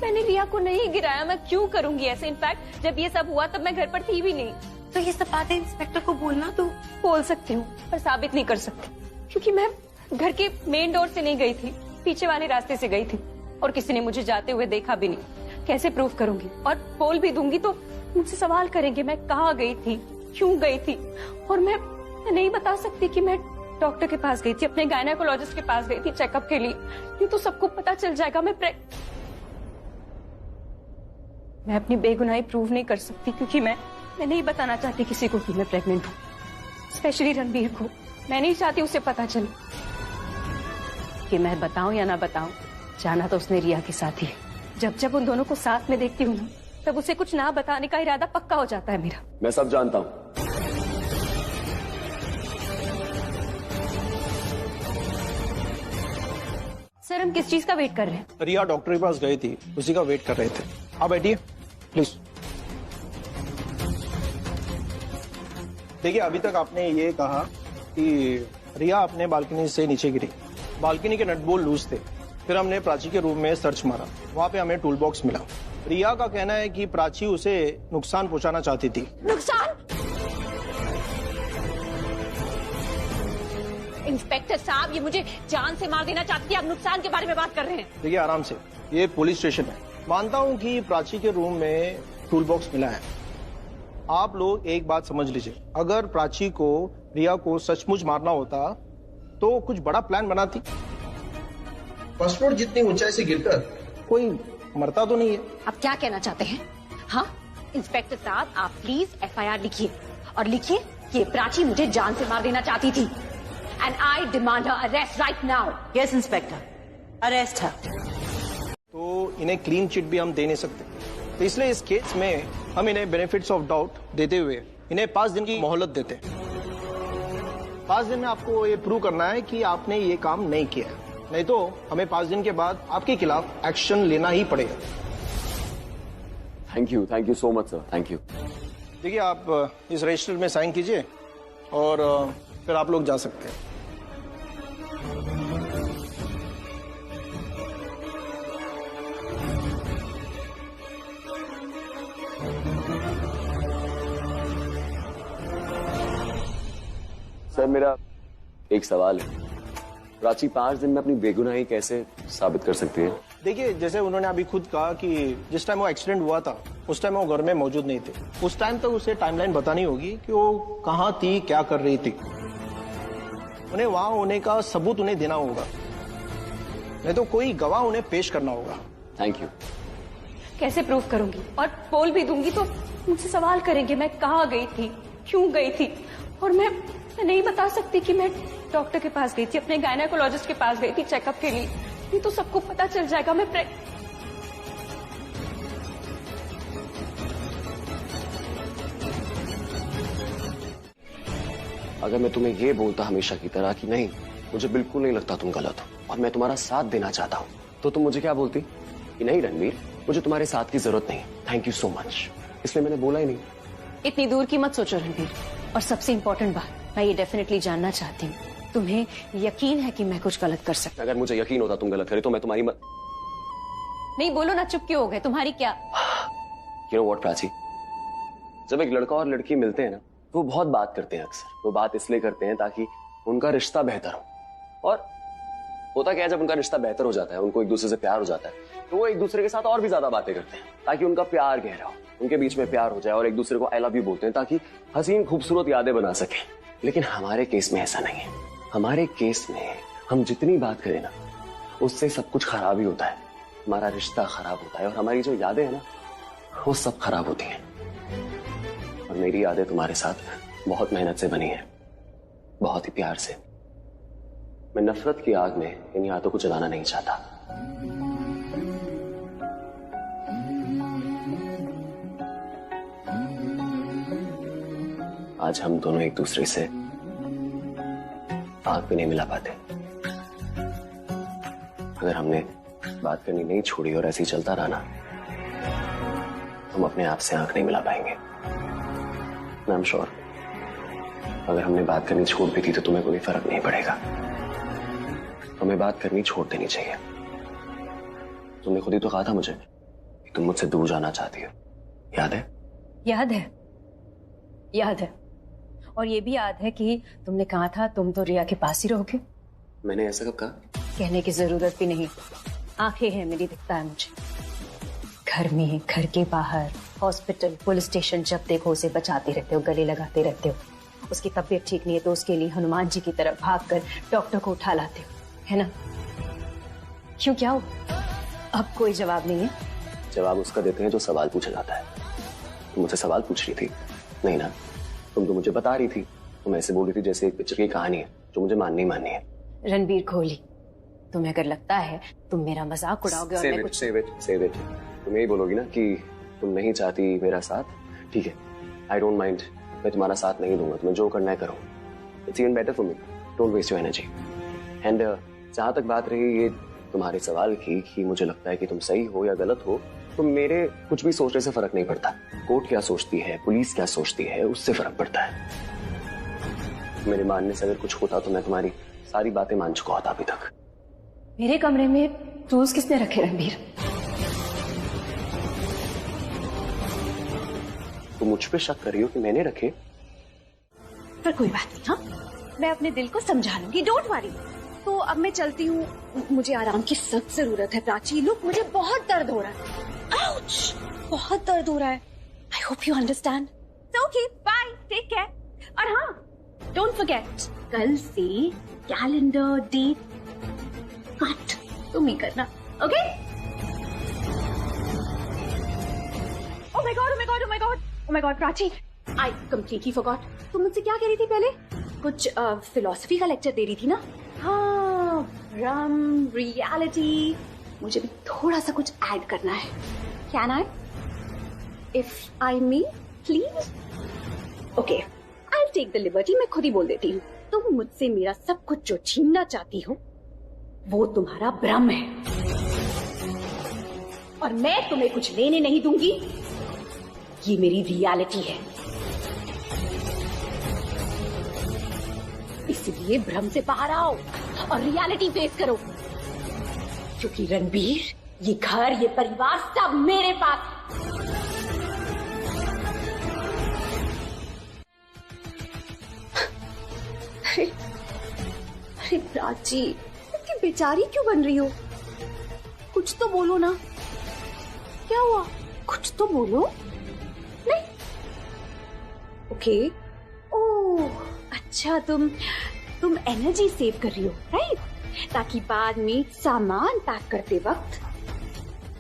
मैंने रिया को नहीं गिराया, मैं क्यों करूंगी ऐसे? इनफैक्ट जब ये सब हुआ तब मैं घर पर थी भी नहीं। तो ये सब बातें इंस्पेक्टर को बोलना तू। बोल सकती हूँ पर साबित नहीं कर सकती, क्योंकि मैं घर के मेन डोर से नहीं गई थी, पीछे वाले रास्ते से गई थी और किसी ने मुझे जाते हुए देखा भी नहीं। कैसे प्रूफ करूंगी? और बोल भी दूंगी तो मुझसे सवाल करेंगे मैं कहाँ गई थी, क्यों गई थी। और मैं नहीं बता सकती कि मैं डॉक्टर के पास गई थी, अपने गायनेकोलॉजिस्ट के पास गई थी चेकअप के लिए। ये तो सबको पता चल जाएगा। मैं अपनी बेगुनाही प्रूव नहीं कर सकती, क्योंकि मैं नहीं बताना चाहती किसी को कि मैं प्रेग्नेंट हूँ, स्पेशली रणबीर को। मैं नहीं चाहती उसे पता चले। कि मैं बताऊं या ना बताऊं, जाना तो उसने रिया के साथ ही है। जब जब उन दोनों को साथ में देखती हूँ ना, तब उसे कुछ ना बताने का इरादा पक्का हो जाता है मेरा। मैं सब जानता हूँ। सर, हम किस चीज का वेट कर रहे हैं? रिया डॉक्टर के पास गई थी, उसी का वेट कर रहे थे। आप बैठिए प्लीज। देखिए, अभी तक आपने ये कहा कि रिया अपने बालकनी से नीचे गिरी, बालकनी के नट बोल्ट लूज थे। फिर हमने प्राची के रूम में सर्च मारा, वहाँ पे हमें टूल बॉक्स मिला। रिया का कहना है कि प्राची उसे नुकसान पहुंचाना चाहती थी। नुकसान? इंस्पेक्टर साहब, ये मुझे जान से मार देना चाहती थी, आप नुकसान के बारे में बात कर रहे हैं? देखिए, आराम से, ये पुलिस स्टेशन है। मानता हूँ कि प्राची के रूम में टूल बॉक्स मिला है। आप लोग एक बात समझ लीजिए, अगर प्राची को रिया को सचमुच मारना होता तो कुछ बड़ा प्लान बनाती। फर्स्ट फ्लोर जितनी ऊंचाई से गिरकर कोई मरता तो नहीं है। आप क्या कहना चाहते हैं? हाँ इंस्पेक्टर साहब, आप प्लीज FIR लिखिए और लिखिए कि प्राची मुझे जान से मार देना चाहती थी and I demand her arrest right now. Yes inspector, arrest है। तो इन्हें क्लीन चिट भी हम दे नहीं सकते, तो इसलिए इस केस में हम इन्हें बेनिफिट्स ऑफ डाउट देते हुए इन्हें 5 दिन की मोहलत देते हैं। 5 दिन में आपको ये प्रूव करना है कि आपने ये काम नहीं किया, नहीं तो हमें 5 दिन के बाद आपके खिलाफ एक्शन लेना ही पड़ेगा। Thank you so much sir, thank you. देखिए, आप इस रजिस्टर में साइन कीजिए और फिर आप लोग जा सकते हैं। मैडम मेरा एक सवाल है, प्राची 5 दिन में अपनी बेगुनाही कैसे साबित कर सकती है? देखिए, जैसे उन्होंने अभी खुद कहा कि जिस टाइम वो एक्सीडेंट हुआ था उस टाइम वो घर में मौजूद नहीं थे। उस टाइम तक उसे टाइमलाइन बतानी होगी कि वो कहाँ थी, क्या कर रही थी। उन्हें वहां होने का सबूत उन्हें देना होगा, नहीं तो कोई गवाह उन्हें पेश करना होगा। Thank you. कैसे प्रूव करूंगी? और बोल भी दूंगी तो मुझसे सवाल करेंगे मैं कहाँ गई थी, क्यों गई थी। और मैं नहीं बता सकती कि मैं डॉक्टर के पास गई थी, अपने गायनेकोलॉजिस्ट के पास गई थी चेकअप के लिए। नहीं तो सबको पता चल जाएगा मैं अगर मैं तुम्हें ये बोलता हमेशा की तरह कि नहीं, मुझे बिल्कुल नहीं लगता तुम गलत हो और मैं तुम्हारा साथ देना चाहता हूँ, तो तुम मुझे क्या बोलती कि नहीं रणवीर, मुझे तुम्हारे साथ की जरूरत नहीं, थैंक यू सो मच। इसलिए मैंने बोला ही नहीं। इतनी दूर की मत सोचो रणवीर। और सबसे इम्पोर्टेंट बात, मैं ये डेफिनेटली जानना चाहती हूँ, तुम्हें यकीन है कि मैं कुछ गलत कर सकती? अगर मुझे यकीन होता तुम गलत करे तो मैं तुम्हारी नहीं, बोलो ना, चुप क्यों हो गए? तुम्हारी क्या? You know what, प्राची, जब एक लड़का और लड़की मिलते हैं ना, तो वो बहुत बात करते हैं। अक्सर वो बात इसलिए करते हैं ताकि उनका रिश्ता बेहतर हो। और होता क्या है, जब उनका रिश्ता बेहतर हो जाता है, उनको एक दूसरे से प्यार हो जाता है, तो वो एक दूसरे के साथ और भी ज्यादा बातें करते हैं ताकि उनका प्यार गहरा हो, उनके बीच में प्यार हो जाए और एक दूसरे को आई लव यू बोलते हैं ताकि हसीन खूबसूरत यादें बना सके। लेकिन हमारे केस में ऐसा नहीं है। हमारे केस में हम जितनी बात करें ना, उससे सब कुछ खराब ही होता है। हमारा रिश्ता खराब होता है और हमारी जो यादें हैं ना, वो सब खराब होती हैं। और मेरी यादें तुम्हारे साथ बहुत मेहनत से बनी है, बहुत ही प्यार से। मैं नफरत की आग में इन यादों को जलाना नहीं चाहता। आज हम दोनों एक दूसरे से आंख भी नहीं मिला पाते। अगर हमने बात करनी नहीं छोड़ी और ऐसे ही चलता रहा ना, हम अपने आप से आंख नहीं मिला पाएंगे। आई एम श्योर अगर हमने बात करनी छोड़ भी दी तो तुम्हें कोई फर्क नहीं पड़ेगा। हमें बात करनी छोड़ देनी चाहिए। तुमने खुद ही तो कहा था मुझे कि तुम मुझसे दूर जाना चाहती हो, याद है? याद है, याद है। और ये भी याद है कि तुमने कहा था तुम तो रिया के पास ही रहोगे। मैंने ऐसा कब कहा? कहने की जरूरत भी नहीं, आंखें हैं मेरी, दिखता है मुझे। घर में, घर के बाहर, हॉस्पिटल, पुलिस स्टेशन, जब देखो उसे बचाते रहते हो, गले लगाते रहते हो। उसकी तबीयत ठीक नहीं है तो उसके लिए हनुमान जी की तरफ भागकर डॉक्टर को उठा लाते हो, है ना? क्यों, क्या हो? अब कोई जवाब नहीं है? जवाब उसका देते हैं जो सवाल पूछा जाता है। तुम मुझसे सवाल पूछ रही थी नहीं ना? तुम तो मुझे बता रही थी। तुम ऐसे बोल रही थी जैसे एक पिक्चर की कहानी है जो मुझे माननी है। रणबीर कोहली, तुम्हें अगर लगता है तुम मेरा मजाक उड़ाओगे और मैं कुछ Save it. तुम यही बोलोगी ना कि तुम नहीं चाहती मेरा साथ, ठीक है, आई डोंट माइंड, मैं तुम्हारा साथ नहीं दूंगा, तुम्हें जो करना है करो। It's even better for me, don't waste your energy. And जहां तक बात रही ये तुम्हारे सवाल की कि मुझे लगता है कि तुम सही हो या गलत हो, तो मेरे कुछ भी सोचने से फर्क नहीं पड़ता। कोर्ट क्या सोचती है, पुलिस क्या सोचती है, उससे फर्क पड़ता है। मेरे मानने से अगर कुछ होता तो मैं तुम्हारी सारी बातें मान चुका होता अभी तक। मेरे कमरे में टूल्स किसने रखे रणबीर? तुम मुझ पे शक कर रही हो कि मैंने रखे? पर कोई बात नहीं, हाँ, मैं अपने दिल को समझा लूंगी, डोंट वरी। तो अब मैं चलती हूँ, मुझे आराम की सख्त जरूरत है। प्राची, लुक, मुझे बहुत दर्द हो रहा है। आउच, बहुत दर्द हो रहा है। I hope you understand. Okay, bye, take care. और हाँ, डोंट फॉरगेट, कल से कैलेंडर डेट कट तुम ही करना, okay? Oh my God, oh my God, oh my God, oh my God, Prachi, I completely forgot. तुम मुझसे क्या कह रही थी पहले? कुछ फिलॉसफी का लेक्चर दे रही थी ना? हाँ, भ्रम, रियलिटी, मुझे भी थोड़ा सा कुछ ऐड करना है। Can I? If I may, please? Okay, I will take the liberty. मैं खुद ही बोल देती हूँ। तुम मुझसे मेरा सब कुछ जो छीनना चाहती हो वो तुम्हारा भ्रम है, और मैं तुम्हें कुछ लेने नहीं दूंगी। ये मेरी रियलिटी है, इसलिए भ्रम से बाहर आओ और रियलिटी फेस करो, क्योंकि रणबीर, ये घर, ये परिवार सब मेरे पास। अरे प्राची, इतनी बेचारी क्यों बन रही हो? कुछ तो बोलो ना। क्या हुआ? कुछ तो बोलो। नहीं? ओके। ओह अच्छा, तुम एनर्जी सेव कर रही हो, राइट? ताकि बाद में सामान पैक करते वक्त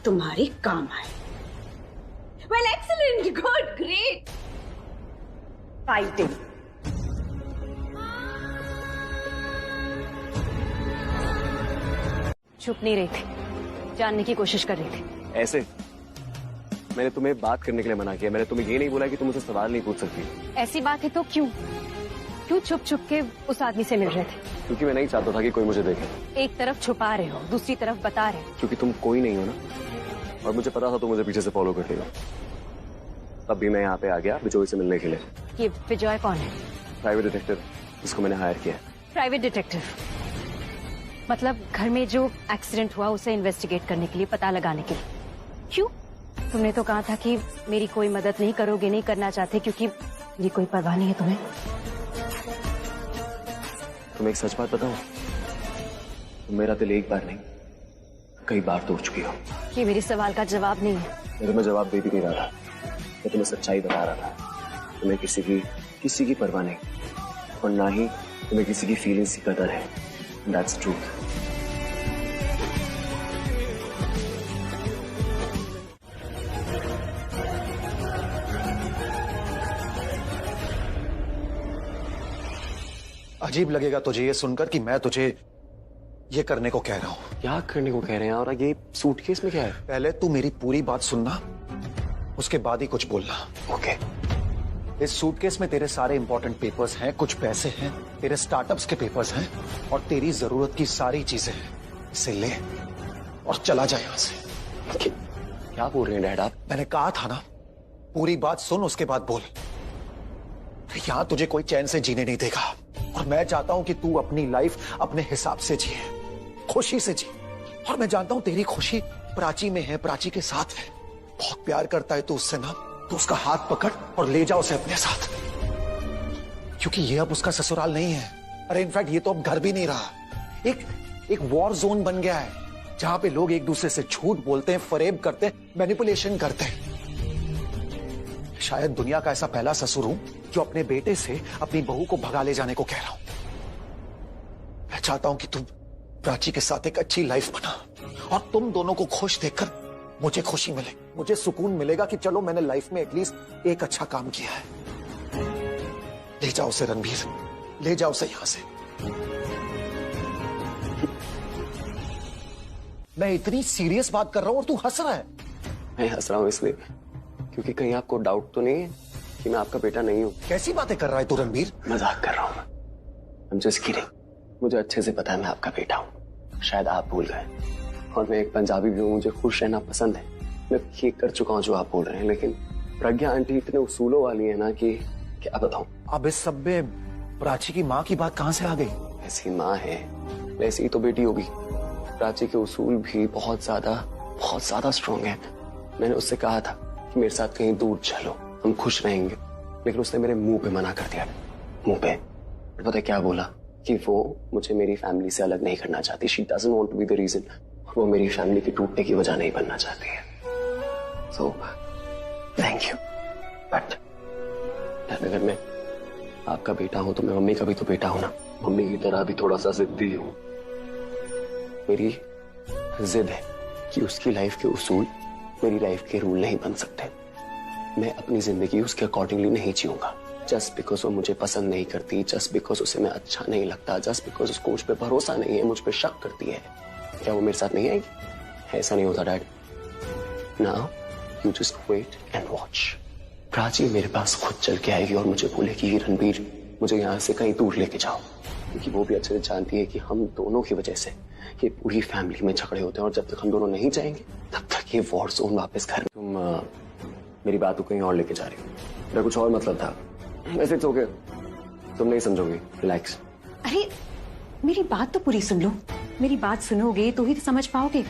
तुम्हारे काम आए। Well excellent, good, great. Fighting. छुप नहीं रही थी, जानने की कोशिश कर रही थी। ऐसे मैंने तुम्हें बात करने के लिए मना किया। मैंने तुम्हें ये नहीं बोला कि तुम मुझसे सवाल नहीं पूछ सकती। ऐसी बात है तो क्यों छुप छुप के उस आदमी से मिल रहे थे? क्योंकि मैं नहीं चाहता था कि कोई मुझे देखे। एक तरफ छुपा रहे हो, दूसरी तरफ बता रहे हो। क्योंकि तुम कोई नहीं हो ना, और मुझे पता था तुम मुझे पीछे से फॉलो कर लेगा। तब भी मैं यहाँ पे आ गया बिजोई से मिलने के लिए। ये विजय कौन है? प्राइवेट डिटेक्टिव, जिसको मैंने हायर किया। प्राइवेट डिटेक्टिव मतलब घर में जो एक्सीडेंट हुआ उसे इन्वेस्टिगेट करने के लिए, पता लगाने के लिए। क्यों? तुमने तो कहा था कि मेरी कोई मदद नहीं करोगे, नहीं करना चाहते क्योंकि मेरी कोई परवाह नहीं है तुम्हें। तुम्हें एक सच बात बताऊं? तुम मेरा दिल एक बार नहीं कई बार तोड़ चुकी हो। ये मेरे सवाल का जवाब नहीं है। मैं तुम्हें जवाब दे भी नहीं रहा था, मैं तुम्हें सच्चाई बता रहा था। तुम्हें किसी की परवाह नहीं, और ना ही तुम्हें किसी की फीलिंग्स की कदर है। That's truth. अजीब लगेगा तुझे ये सुनकर कि मैं तुझे ये करने को कह रहा हूं। क्या करने को कह रहे हैं? और ये सूटकेस में क्या है? पहले तू मेरी पूरी बात सुनना, उसके बाद ही कुछ बोलना। ओके। इस सूटकेस में तेरे सारे इंपॉर्टेंट पेपर्स हैं, कुछ पैसे हैं, तेरे स्टार्टअप्स के पेपर्स हैं, और तेरी जरूरत की सारी चीजें हैं। इसे ले और चला जा यहां से। क्या बोल रहे हैं डैड आप? मैंने कहा था ना, पूरी बात सुन, उसके बाद बोल। यहां तुझे कोई चैन से जीने नहीं देगा, और मैं चाहता हूं कि तू अपनी लाइफ अपने हिसाब से जिए, खुशी से जी। और मैं जानता हूं तेरी खुशी प्राची में है, प्राची के साथ है। बहुत प्यार करता है तू उससे ना, तो उसका हाथ पकड़ और ले जा उसे अपने साथ, क्योंकि ये अब उसका ससुराल नहीं है। अरे इनफैक्ट ये तो अब घर भी नहीं रहा, एक वॉर जोन बन गया है, जहां पे लोग एक दूसरे से झूठ बोलते हैं, फरेब करते हैं, मैनिपुलेशन करते हैं। शायद दुनिया का ऐसा पहला ससुर हूं जो अपने बेटे से अपनी बहू को भगा ले जाने को कह रहा हूं। मैं चाहता हूं कि तुम प्राची के साथ एक अच्छी लाइफ बना, और तुम दोनों को खुश देखकर मुझे खुशी मिले, मुझे सुकून मिलेगा कि चलो मैंने लाइफ में एटलीस्ट एक अच्छा काम किया है। ले जाओ उसे रणबीर, ले जाओ उसे यहां से। मैं इतनी सीरियस बात कर रहा हूं और तू हंस रहा है। मैं हंस रहा हूं इसलिए क्योंकि कहीं आपको डाउट तो नहीं है कि मैं आपका बेटा नहीं हूं। कैसी बातें कर रहा है तू रणबीर? मजाक कर रहा हूं मैं। I'm just kidding। मुझे अच्छे से पता है मैं आपका बेटा हूं, शायद आप भूल गए। और मैं एक पंजाबी भी हूं, मुझे खुश रहना पसंद है। मैं ये कर चुका हूं जो आप बोल रहे हैं, लेकिन प्रज्ञा आंटी इतने उसूलों वाली है ना कि क्या बताऊं। अब इस सब में प्राची की माँ की बात कहां से आ गई? ऐसी माँ है वैसी ही तो बेटी होगी। प्राची के उसूल भी बहुत ज्यादा स्ट्रांग है। मैंने उससे कहा था कि मेरे साथ कहीं दूर चलो, हम खुश रहेंगे, लेकिन उसने मेरे मुंह पे मना कर दिया। मुंह पे पता है क्या बोला? कि वो मुझे मेरी फैमिली से अलग नहीं करना चाहती। She doesn't want to be the reason. वो मेरी फैमिली के टूटने की वजह नहीं बनना चाहती है। So thank you. बट अगर मैं आपका बेटा हूं तो मैं मम्मी का भी तो बेटा हूं ना। मम्मी की तरह भी थोड़ा सा जिद्दी हूं। मेरी जिद है कि उसकी लाइफ के उसूल मेरी लाइफ के रूल नहीं बन सकते। मैं अपनी जिंदगी उसके अकॉर्डिंगली नहीं जीऊंगा। जस्ट बिकॉज वो मुझे पसंद नहीं करती, जस्ट बिकॉज उसे मैं अच्छा नहीं लगता, जस्ट बिकॉज उसको मुझ पर भरोसा नहीं है, मुझ पर शक करती है, क्या वो मेरे साथ नहीं आएगी? ऐसा नहीं होता dad. Now you just wait and watch. Prachi मेरे पास खुद चल के आएगी और मुझे बोलेगी रणबीर मुझे यहाँ से कहीं दूर लेके जाओ, क्योंकि वो भी अच्छे से जानती है कि हम दोनों की वजह से ये पूरी फैमिली में झगड़े होते हैं, और जब तक हम दोनों नहीं जाएंगे तब तक ये वॉर जोन वापस घर। तुम मेरी बात को कहीं और लेके जा रही हो, मेरा कुछ और मतलब था। वैसे इट्स ओके, तुम नहीं समझोगी, रिलैक्स। अरे मेरी बात तो पूरी सुन लो। मेरी बात सुनोगे तो ही तो समझ पाओगे।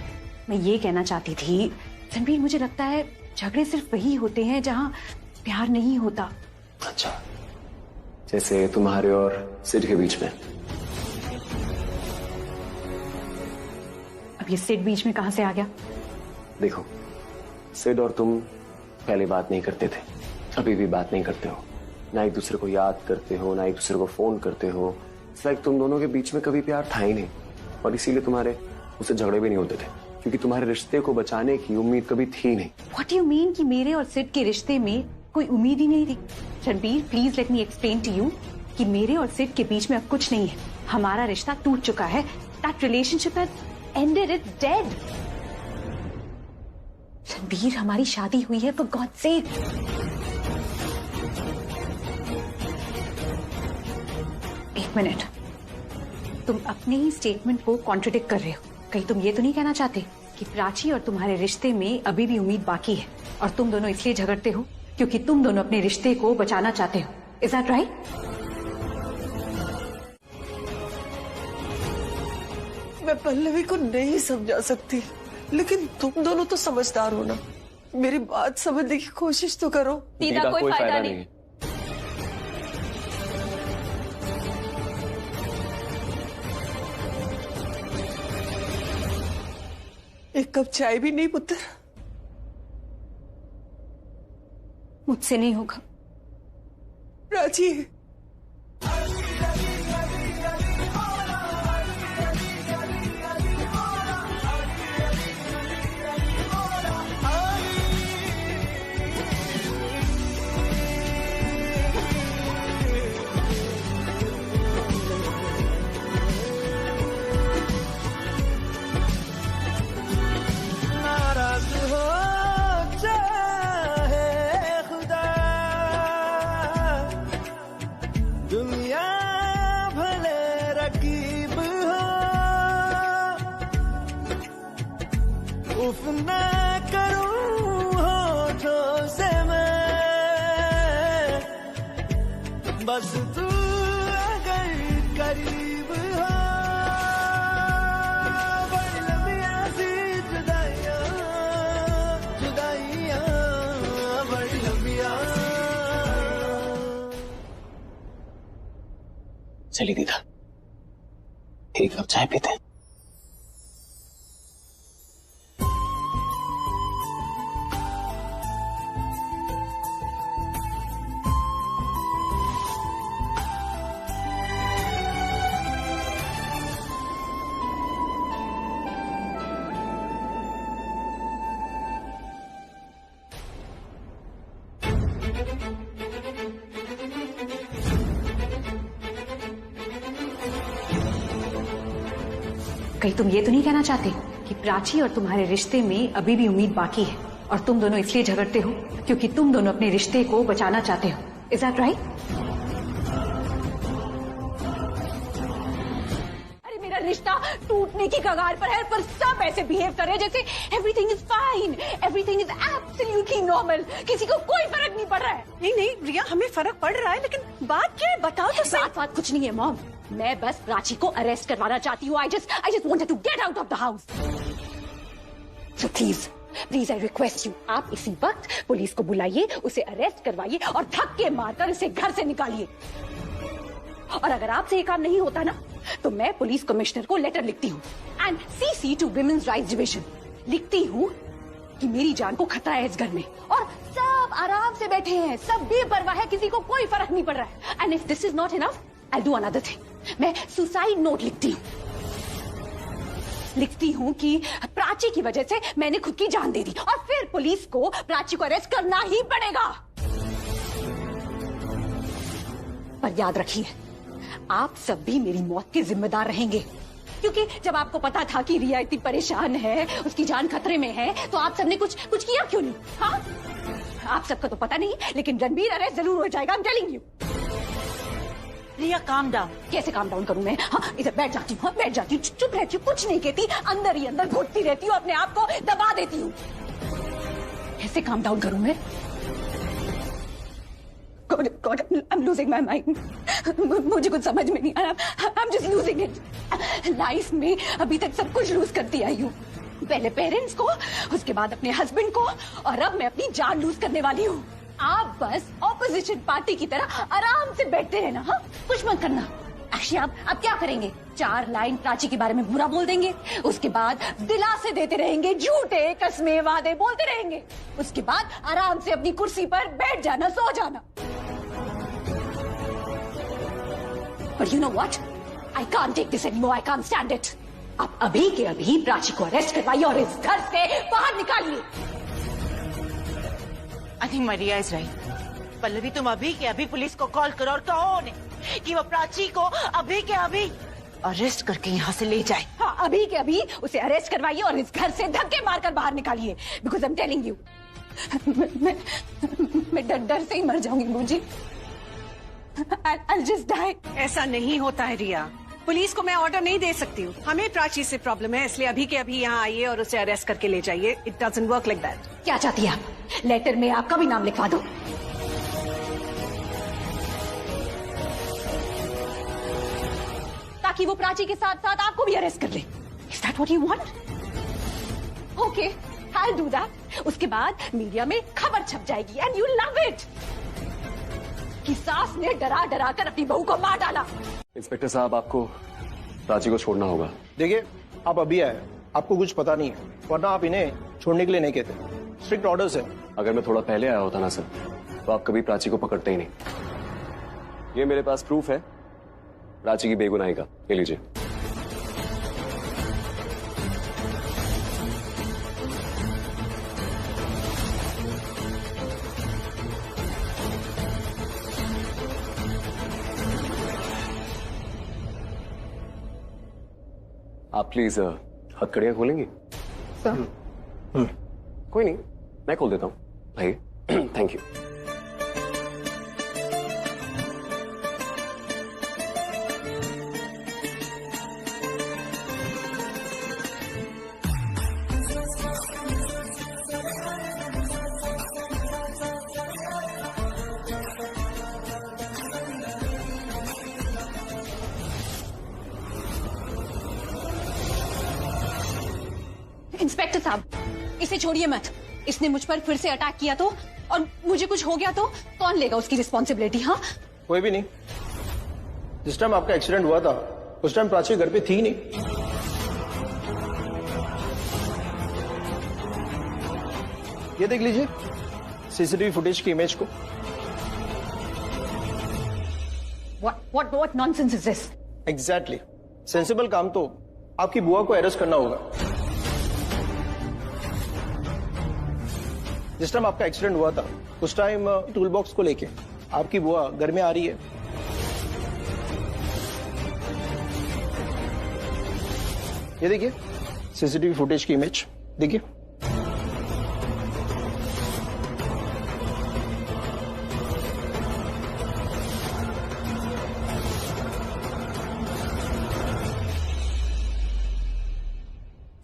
मैं ये कहना चाहती थी रणबीर, मुझे लगता है झगड़े सिर्फ वही होते हैं जहाँ प्यार नहीं होता। अच्छा, जैसे तुम्हारे और सिड के बीच में। अब ये सिड बीच में कहां से आ गया? देखो, सिड और तुम पहले बात नहीं करते थे, अभी भी बात नहीं करते हो, ना एक दूसरे को याद करते हो, ना एक दूसरे को फोन करते हो। इट्स लाइक तुम दोनों के बीच में कभी प्यार था ही नहीं, और इसीलिए तुम्हारे उससे झगड़े भी नहीं होते थे, क्योंकि तुम्हारे रिश्ते को बचाने की उम्मीद कभी थी नहीं। व्हाट यू मीन कि मेरे और सिड के रिश्ते में कोई उम्मीद ही नहीं थी? Ranbir, please let me explain to you कि मेरे और सिड के बीच में अब कुछ नहीं है। हमारा रिश्ता टूट चुका है। That relationship has ended, it's dead. Ranbir, हमारी शादी हुई है, फॉर गॉड सेक। एक मिनट, तुम अपने ही स्टेटमेंट को कॉन्ट्रडिक्ट कर रहे हो। कहीं तुम ये तो नहीं कहना चाहते कि प्राची और तुम्हारे रिश्ते में अभी भी उम्मीद बाकी है, और तुम दोनों इसलिए झगड़ते हो क्योंकि तुम दोनों अपने रिश्ते को बचाना चाहते हो? Is that right? मैं पल्लवी को नहीं समझा सकती, लेकिन तुम दोनों तो समझदार हो ना, मेरी बात समझने की कोशिश तो करो। दीदा, कोई फायदा नहीं। एक कप चाय भी नहीं पुत्र? मुझसे नहीं होगा। प्राची, बस तू अगर करीब हो, बड़ी लंबियां सी जुदाइयां, जुदाइयां बड़ी लंबियां। चलिए दीदा, एक कप चाय पीते हैं। कहीं तुम ये तो नहीं कहना चाहते कि प्राची और तुम्हारे रिश्ते में अभी भी उम्मीद बाकी है, और तुम दोनों इसलिए झगड़ते हो क्योंकि तुम दोनों अपने रिश्ते को बचाना चाहते हो? Is that right? अरे मेरा रिश्ता टूटने की कगार पर है, पर सब ऐसे बिहेव कर रहे हैं जैसे everything is fine, everything is absolutely normal, किसी को कोई फर्क नहीं पड़ रहा है। नहीं नहीं रिया, हमें फर्क पड़ रहा है, लेकिन बात क्या है बताओ तो सही। बात कुछ नहीं है मॉम, मैं बस प्राची को अरेस्ट करवाना चाहती हूँ। I just wanted to get out of the house. So please I request you, आप इसी वक्त पुलिस को बुलाइए, उसे अरेस्ट करवाइए और धक्के मारकर उसे घर से निकालिए। और अगर आपसे ये काम नहीं होता ना, तो मैं पुलिस कमिश्नर को लेटर लिखती हूँ and CC to Women's Rights Division लिखती हूँ कि मेरी जान को खतरा है इस घर में, और सब आराम से बैठे हैं, सब बेपरवाह है, किसी को कोई फर्क नहीं पड़ रहा है। And if this is not enough, I'll do another thing. मैं सुसाइड नोट लिखती हूँ कि प्राची की वजह से मैंने खुद की जान दे दी, और फिर पुलिस को प्राची को अरेस्ट करना ही पड़ेगा। पर याद रखिए, आप सब भी मेरी मौत के जिम्मेदार रहेंगे, क्योंकि जब आपको पता था कि रिया इतनी परेशान है, उसकी जान खतरे में है, तो आप सबने कुछ किया क्यों नहीं? हाँ, आप सबका तो पता नहीं, लेकिन रणबीर अरेस्ट जरूर हो जाएगा। I'm telling you. Riya calm down. कैसे काम डाउन करूं मैं? हाँ, इधर बैठ जाती हूँ, बैठ जाती हूँ, चुप रहती हूँ, कुछ नहीं कहती, अंदर ही अंदर घुटती रहती हूँ, अपने आप को दबा देती हूँ। कैसे काम डाउन करूं मैं? God, I'm losing my mind. मुझे कुछ समझ में नहीं आ रहा। I'm just losing it. Life में अभी तक सब कुछ लूज करती आई हूँ, पहले पेरेंट्स को, उसके बाद अपने हस्बैंड को, और अब मैं अपनी जान लूज करने वाली हूँ। आप बस ऑपोजिशन पार्टी की तरह आराम से बैठते रहना, हाँ, कुछ मत करना। एक्चुअली आप क्या करेंगे? 4 लाइन प्राची के बारे में बुरा बोल देंगे, उसके बाद दिलासे देते रहेंगे, झूठे कस्में वादे बोलते रहेंगे, उसके बाद आराम से अपनी कुर्सी पर बैठ जाना, सो जाना। But you know what? I can't take this anymore. I can't stand it. आप अभी के अभी प्राची को अरेस्ट करवाइए और इस घर से बाहर निकालिए। I think Maria is right. Pallavi, तुम अभी के अभी पुलिस को कॉल करो और कहो उन्हें कि वो प्राची को अभी के अभी अरेस्ट करके यहाँ से ले जाए। हाँ, अभी के अभी उसे अरेस्ट करवाइए और इस घर से धक्के मारकर बाहर निकालिए। Because I am telling you, मैं डर से ही मर जाऊंगी मुझे। I'll just die. ऐसा नहीं होता है रिया, पुलिस को मैं ऑर्डर नहीं दे सकती हूँ। हमें प्राची से प्रॉब्लम है, इसलिए अभी के अभी यहाँ आइए और उसे अरेस्ट करके ले जाइए। It doesn't work like that. क्या चाहती है आप? लेटर में आपका भी नाम लिखवा दो। ताकि वो प्राची के साथ साथ आपको भी अरेस्ट कर ले। Is that what you want? Okay, I'll do that. उसके बाद मीडिया में खबर छप जाएगी and you'll love it. कि सास ने डरा डरा कर अपनी बहू को मार डाला। इंस्पेक्टर साहब, आपको प्राची को छोड़ना होगा। देखिए, आप अभी आए, आपको कुछ पता नहीं है, वरना आप इन्हें छोड़ने के लिए नहीं कहते। स्ट्रिक्ट ऑर्डर्स है। अगर मैं थोड़ा पहले आया होता ना सर, तो आप कभी प्राची को पकड़ते ही नहीं। ये मेरे पास प्रूफ है प्राची की बेगुनाही का, ये लीजिए। आप प्लीज हथकड़ियां खोलेंगे? सर कोई नहीं, मैं खोल देता हूँ भाई। Thank you. इंस्पेक्टर साहब, इसे छोड़िए मत। इसने मुझ पर फिर से अटैक किया तो, और मुझे कुछ हो गया तो कौन लेगा उसकी रिस्पॉन्सिबिलिटी? हाँ, कोई भी नहीं। जिस टाइम आपका एक्सीडेंट हुआ था उस टाइम प्राची घर पे थी नहीं। ये देख लीजिए सीसीटीवी फुटेज की इमेज को। What nonsense is this? Exactly. Sensible काम तो आपकी बुआ को अरेस्ट करना होगा। जिस टाइम आपका एक्सीडेंट हुआ था उस टाइम टूल बॉक्स को लेके आपकी बुआ घर में आ रही है। ये देखिए सीसीटीवी फुटेज की इमेज, देखिए।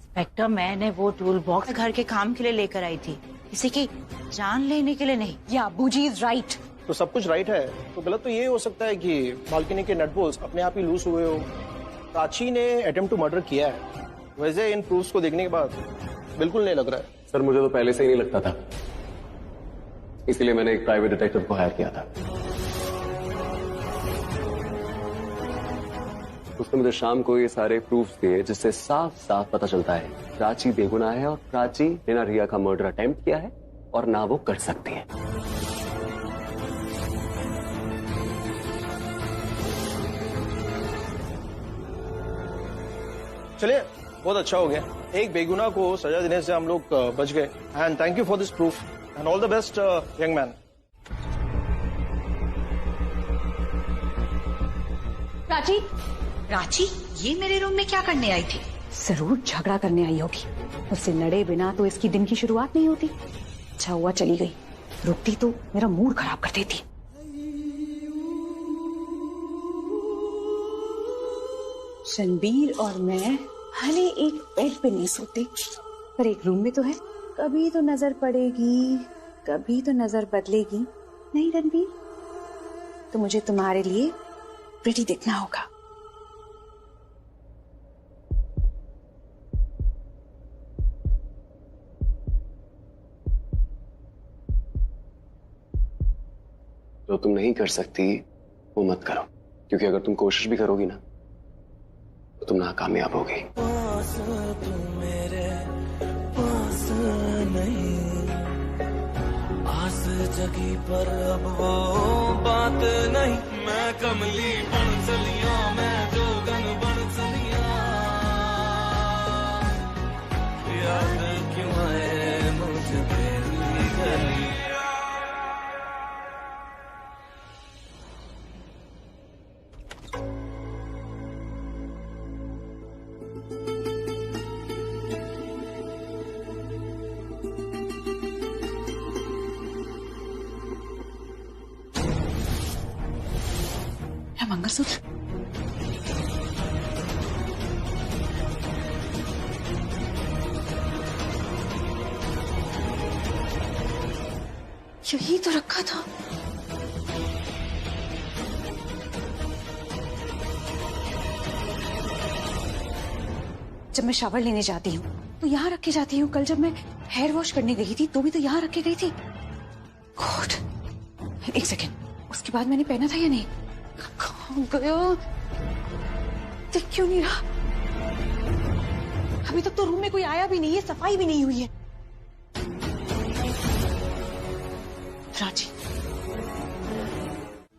इंस्पेक्टर, मैंने वो टूल बॉक्स घर के काम के लिए लेकर आई थी, किसी की जान लेने के लिए नहीं। या बूजी इज राइट। तो सब कुछ राइट है, तो गलत तो ये हो सकता है कि बालकनी के नट बोल्ट्स अपने आप ही लूज हुए हो। प्राची ने अटेम्प्ट टू मर्डर किया है। वैसे इन प्रूफ्स को देखने के बाद बिल्कुल नहीं लग रहा है। सर, मुझे तो पहले से ही नहीं लगता था, इसलिए मैंने एक प्राइवेट डिटेक्टिव को हायर किया था। उसने मुझे शाम को ये सारे प्रूफ्स दिए, जिससे साफ साफ पता चलता है प्राची बेगुनाह है और प्राची ने ना रिया का मर्डर अटेम्प्ट किया है और ना वो कर सकती है। चलिए, बहुत अच्छा हो गया। एक बेगुनाह को सजा देने से हम लोग बच गए। And thank you for this proof and all the best young man. Prachi, Prachi ये मेरे रूम में क्या करने आई थी? जरूर झगड़ा करने आई होगी। उससे लड़े बिना तो इसकी दिन की शुरुआत नहीं होती। अच्छा हुआ चली गई, रुकती तो मेरा मूड खराब कर देती। रणबीर और मैं भले एक बेड पे नहीं सोते, पर एक रूम में तो है। कभी तो नजर पड़ेगी, कभी तो नजर बदलेगी। नहीं रणबीर, तो मुझे तुम्हारे लिए प्रिटी दिखना होगा। जो तुम नहीं कर सकती वो मत करो, क्योंकि अगर तुम कोशिश भी करोगी ना तो तुम नाकामयाब होगी। पास तू मेरे पास नहीं, आस जगी पर अब वो बात नहीं। मैं कमली बन चलिया, मैं जोगन बन चलिया, याद क्यों है मुझे तेरी गली। मंगलसूत्र यही तो रखा था। जब मैं शावर लेने जाती हूँ तो यहाँ रख के जाती हूँ। कल जब मैं हेयर वॉश करने गई थी तो भी तो यहाँ रख के गई थी। गॉड, एक सेकेंड, उसके बाद मैंने पहना था या नहीं? कहाँ गया? दिख क्यों नहीं रहा? अभी तक तो रूम में कोई आया भी नहीं है, सफाई भी नहीं हुई है। राजी,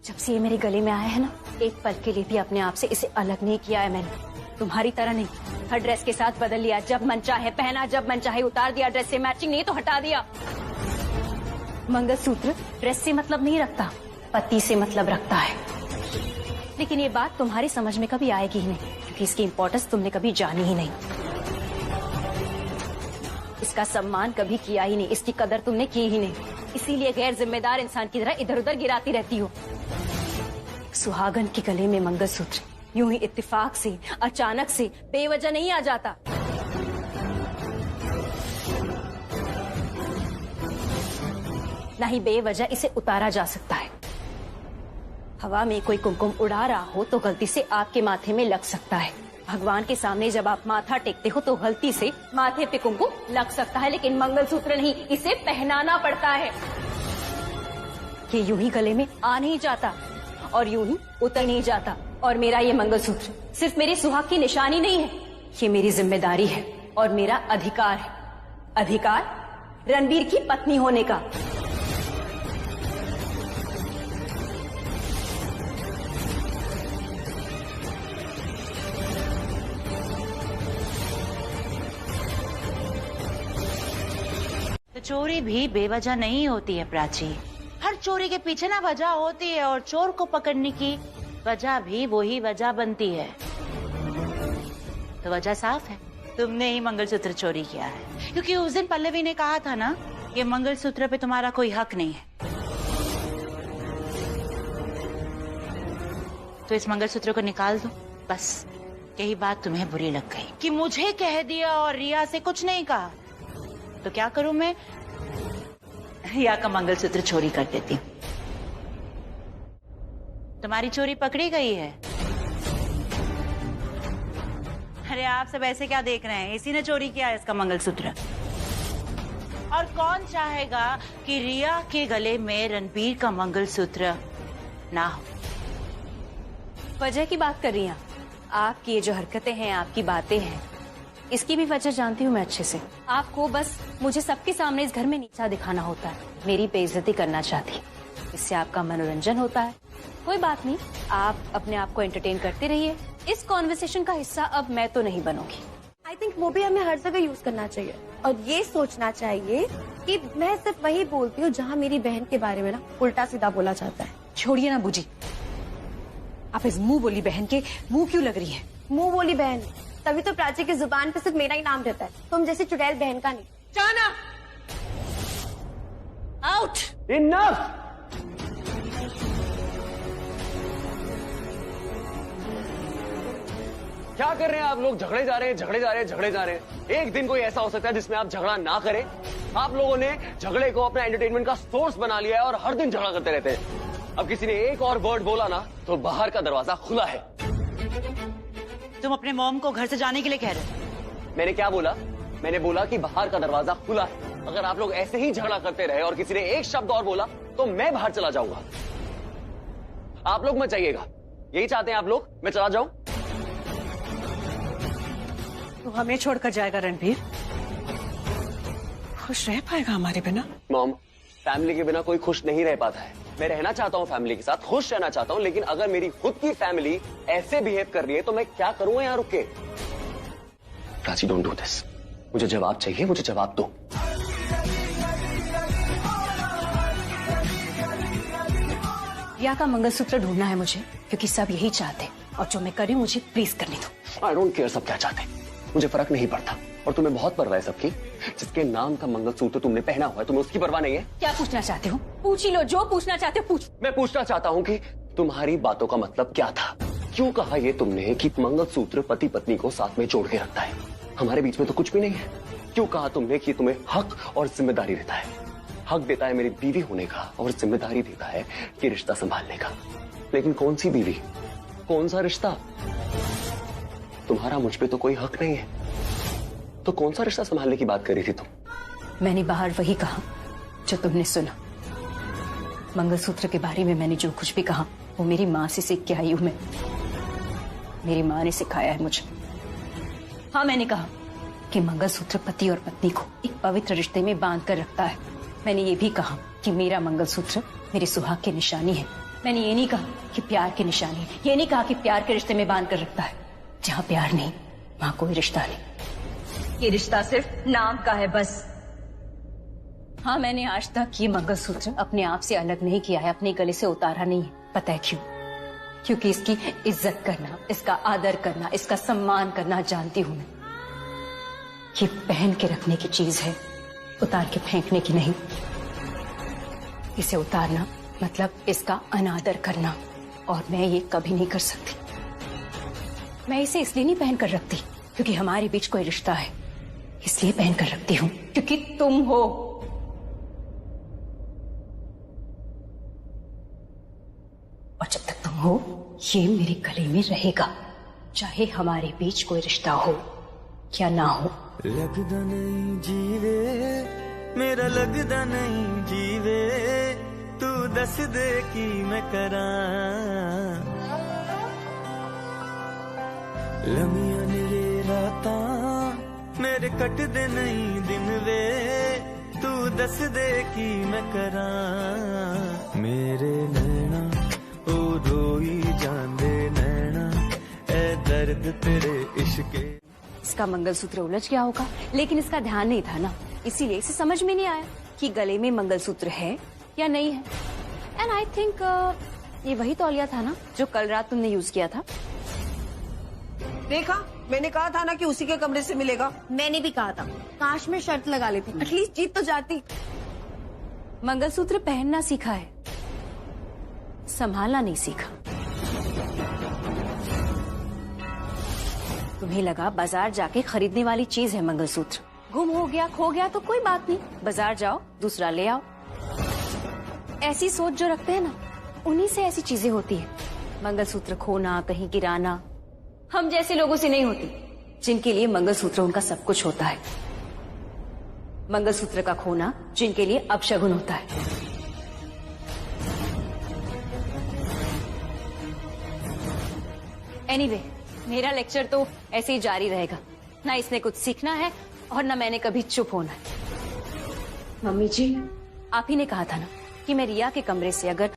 जब से ये मेरे गले में आया है ना, एक पल के लिए भी अपने आप से इसे अलग नहीं किया है मैंने। तुम्हारी तरह नहीं, हर ड्रेस के साथ बदल लिया। जब मन चाहे पहना, जब मन चाहे उतार दिया। ड्रेस से मैचिंग नहीं तो हटा दिया। मंगलसूत्र ड्रेस से मतलब नहीं रखता, पति से मतलब रखता है। लेकिन ये बात तुम्हारी समझ में कभी आएगी ही नहीं, क्योंकि इसकी इंपॉर्टेंस तुमने कभी जानी ही नहीं। इसका सम्मान कभी किया ही नहीं, इसकी कदर तुमने की ही नहीं। इसीलिए गैर जिम्मेदार इंसान की तरह इधर उधर गिराती रहती हो। सुहागन के गले में मंगलसूत्र यूं ही इत्तेफाक से, अचानक से, बेवजह नहीं आ जाता। ना ही बेवजह इसे उतारा जा सकता है। हवा में कोई कुमकुम उड़ा रहा हो तो गलती से आपके माथे में लग सकता है। भगवान के सामने जब आप माथा टेकते हो तो गलती से माथे पे कुमकुम लग सकता है, लेकिन मंगलसूत्र नहीं, इसे पहनाना पड़ता है। ये यूं ही गले में आ नहीं जाता और यूं ही उतर नहीं जाता। और मेरा ये मंगलसूत्र सिर्फ मेरे सुहाग की निशानी नहीं है, ये मेरी जिम्मेदारी है और मेरा अधिकार है। अधिकार रणबीर की पत्नी होने का। तो चोरी भी बेवजह नहीं होती है प्राची। हर चोरी के पीछे ना वजह होती है, और चोर को पकड़ने की वजह भी वही वजह बनती है। तो वजह साफ है, तुमने ही मंगलसूत्र चोरी किया है। क्योंकि उस दिन पल्लवी ने कहा था ना, ये मंगलसूत्र पे तुम्हारा कोई हक नहीं है। तो इस मंगलसूत्र को निकाल दो। बस यही बात तुम्हें बुरी लग गई कि मुझे कह दिया और रिया से कुछ नहीं कहा। तो क्या करूं मैं? रिया का मंगलसूत्र चोरी कर देती हूँ। तुम्हारी चोरी पकड़ी गई है। अरे आप सब ऐसे क्या देख रहे हैं? इसी ने चोरी किया है इसका मंगलसूत्र। और कौन चाहेगा कि रिया के गले में रणबीर का मंगलसूत्र ना हो? वजह की बात कर रही हैं आपकी ये जो हरकतें हैं, आपकी बातें हैं, इसकी भी वजह जानती हूँ मैं अच्छे से। आपको बस मुझे सबके सामने इस घर में नीचा दिखाना होता है, मेरी बेइज्जती करना चाहती। इससे आपका मनोरंजन होता है। कोई बात नहीं, आप अपने आप को एंटरटेन करते रहिए। इस कॉन्वर्सेशन का हिस्सा अब मैं तो नहीं बनूंगी। आई थिंक वो भी हमें हर जगह यूज करना चाहिए और ये सोचना चाहिए कि मैं सिर्फ वही बोलती हूँ जहाँ मेरी बहन के बारे में ना उल्टा सीधा बोला जाता है। छोड़िए ना बूजी, आप इस मुंह बोली बहन के मुंह क्यों लग रही है? मुंह बोली बहन, तभी तो प्राची की जुबान पे सिर्फ मेरा ही नाम रहता है, तुम जैसी चुड़ैल बहन का नहीं। जाना आउट। इनफ। क्या कर रहे हैं आप लोग? झगड़े जा रहे हैं, झगड़े जा रहे हैं, झगड़े जा रहे हैं। एक दिन कोई ऐसा हो सकता है जिसमें आप झगड़ा ना करें? आप लोगों ने झगड़े को अपना एंटरटेनमेंट का सोर्स बना लिया है और हर दिन झगड़ा करते रहते हैं। अब किसी ने एक और वर्ड बोला ना तो बाहर का दरवाजा खुला है। तुम अपने मॉम को घर से जाने के लिए कह रहे हो? मैंने क्या बोला? मैंने बोला कि बाहर का दरवाजा खुला है। अगर आप लोग ऐसे ही झगड़ा करते रहे और किसी ने एक शब्द और बोला तो मैं बाहर चला जाऊंगा। आप लोग मत जाइएगा, यही चाहते हैं आप लोग? मैं चला जाऊं? तू हमें छोड़कर जाएगा रणबीर? खुश रह पाएगा हमारे बिना? मॉम, फैमिली के बिना कोई खुश नहीं रह पाता है। मैं रहना चाहता हूँ फैमिली के साथ, खुश रहना चाहता हूँ, लेकिन अगर मेरी खुद की फैमिली ऐसे बिहेव कर रही है तो मैं क्या करूंगा यहाँ रुक के? Prachi, don't do this. मुझे जवाब चाहिए, मुझे जवाब दो। रिया का मंगलसूत्र ढूंढना है मुझे, क्योंकि सब यही चाहते और जो मैं करी मुझे प्लीज करने दो। आई डोंट केयर सब क्या चाहते, मुझे फर्क नहीं पड़ता। और तुम्हें बहुत परवाह है सबकी। जिसके नाम का मंगलसूत्र तुमने पहना हुआ है, तुम्हें उसकी परवाह नहीं है? क्या पूछना चाहते हो? पूछ ही लो, जो पूछना चाहते हो पूछ। मैं पूछना चाहता हूँ कि तुम्हारी बातों का मतलब क्या था? क्यों कहा ये तुमने कि मंगलसूत्र पति पत्नी को साथ में जोड़ के रखता है? हमारे बीच में तो कुछ भी नहीं है। क्यों कहा तुमने कि तुम्हें हक और जिम्मेदारी देता है? हक देता है मेरी बीवी होने का और जिम्मेदारी देता है कि रिश्ता संभालने का। लेकिन कौन सी बीवी, कौन सा रिश्ता? तुम्हारा मुझ पे तो कोई हक नहीं है, तो कौन सा रिश्ता संभालने की बात कर रही थी तुम? मैंने बाहर वही कहा जो तुमने सुना। मंगलसूत्र के बारे में मैंने जो कुछ भी कहा वो मेरी माँ से सीख के आई हूं मैं। मेरी माँ ने सिखाया है मुझे। हाँ, मैंने कहा कि मंगलसूत्र पति और पत्नी को एक पवित्र रिश्ते में बांध कर रखता है। मैंने ये भी कहा कि मेरा मंगलसूत्र मेरे सुहाग की निशानी है। मैंने ये नहीं कहा कि प्यार की निशानी है। ये नहीं कहा कि प्यार के रिश्ते में बांध कर रखता है। जहाँ प्यार नहीं वहां कोई रिश्ता नहीं। ये रिश्ता सिर्फ नाम का है बस। हाँ, मैंने आज तक ये मंगलसूत्र अपने आप से अलग नहीं किया है, अपने गले से उतारा नहीं है। पता है क्यों? क्योंकि इसकी इज्जत करना, इसका आदर करना, इसका सम्मान करना जानती हूं मैं। ये पहन के रखने की चीज है, उतार के फेंकने की नहीं। इसे उतारना मतलब इसका अनादर करना, और मैं ये कभी नहीं कर सकती। मैं इसे इसलिए नहीं पहन कर रखती क्योंकि हमारे बीच कोई रिश्ता है, इसलिए पहन कर रखती हूँ क्योंकि तुम हो। और जब तक तुम हो ये मेरे गले में रहेगा, चाहे हमारे बीच कोई रिश्ता हो या ना हो। लगदा नहीं जीवे मेरा, लगदा नहीं जीवे, तू दस दे की मैं करा। लमियां ने राता मेरे कट दे नहीं दिन वे, तू दस दे की मैं करा। मेरे नैना ओ रोई जांदे नैना, ए दर्द तेरे इश्के। इसका मंगलसूत्र उलझ गया होगा, लेकिन इसका ध्यान नहीं था ना, इसीलिए इसे समझ में नहीं आया कि गले में मंगलसूत्र है या नहीं है। एंड आई थिंक ये वही तौलिया था ना जो कल रात तुमने यूज किया था। देखा, मैंने कहा था ना कि उसी के कमरे से मिलेगा। मैंने भी कहा था, काश में शर्त लगा लेती, एटलीस्ट जीत तो जाती। मंगलसूत्र पहनना सीखा है, संभालना नहीं सीखा। तुम्हें लगा बाजार जाके खरीदने वाली चीज है मंगलसूत्र। गुम हो गया, खो गया तो कोई बात नहीं, बाजार जाओ दूसरा ले आओ। ऐसी सोच जो रखते हैं ना, उन्हीं से ऐसी चीजें होती है। मंगलसूत्र खोना, कहीं गिराना हम जैसे लोगों से नहीं होती, जिनके लिए मंगलसूत्र उनका सब कुछ होता है। मंगलसूत्र का खोना जिनके लिए अपशगुन होता है। एनीवे, मेरा लेक्चर तो ऐसे ही जारी रहेगा। ना इसने कुछ सीखना है और ना मैंने कभी चुप होना है। मम्मी जी, आप ही ने कहा था ना कि मैं रिया के कमरे से अगर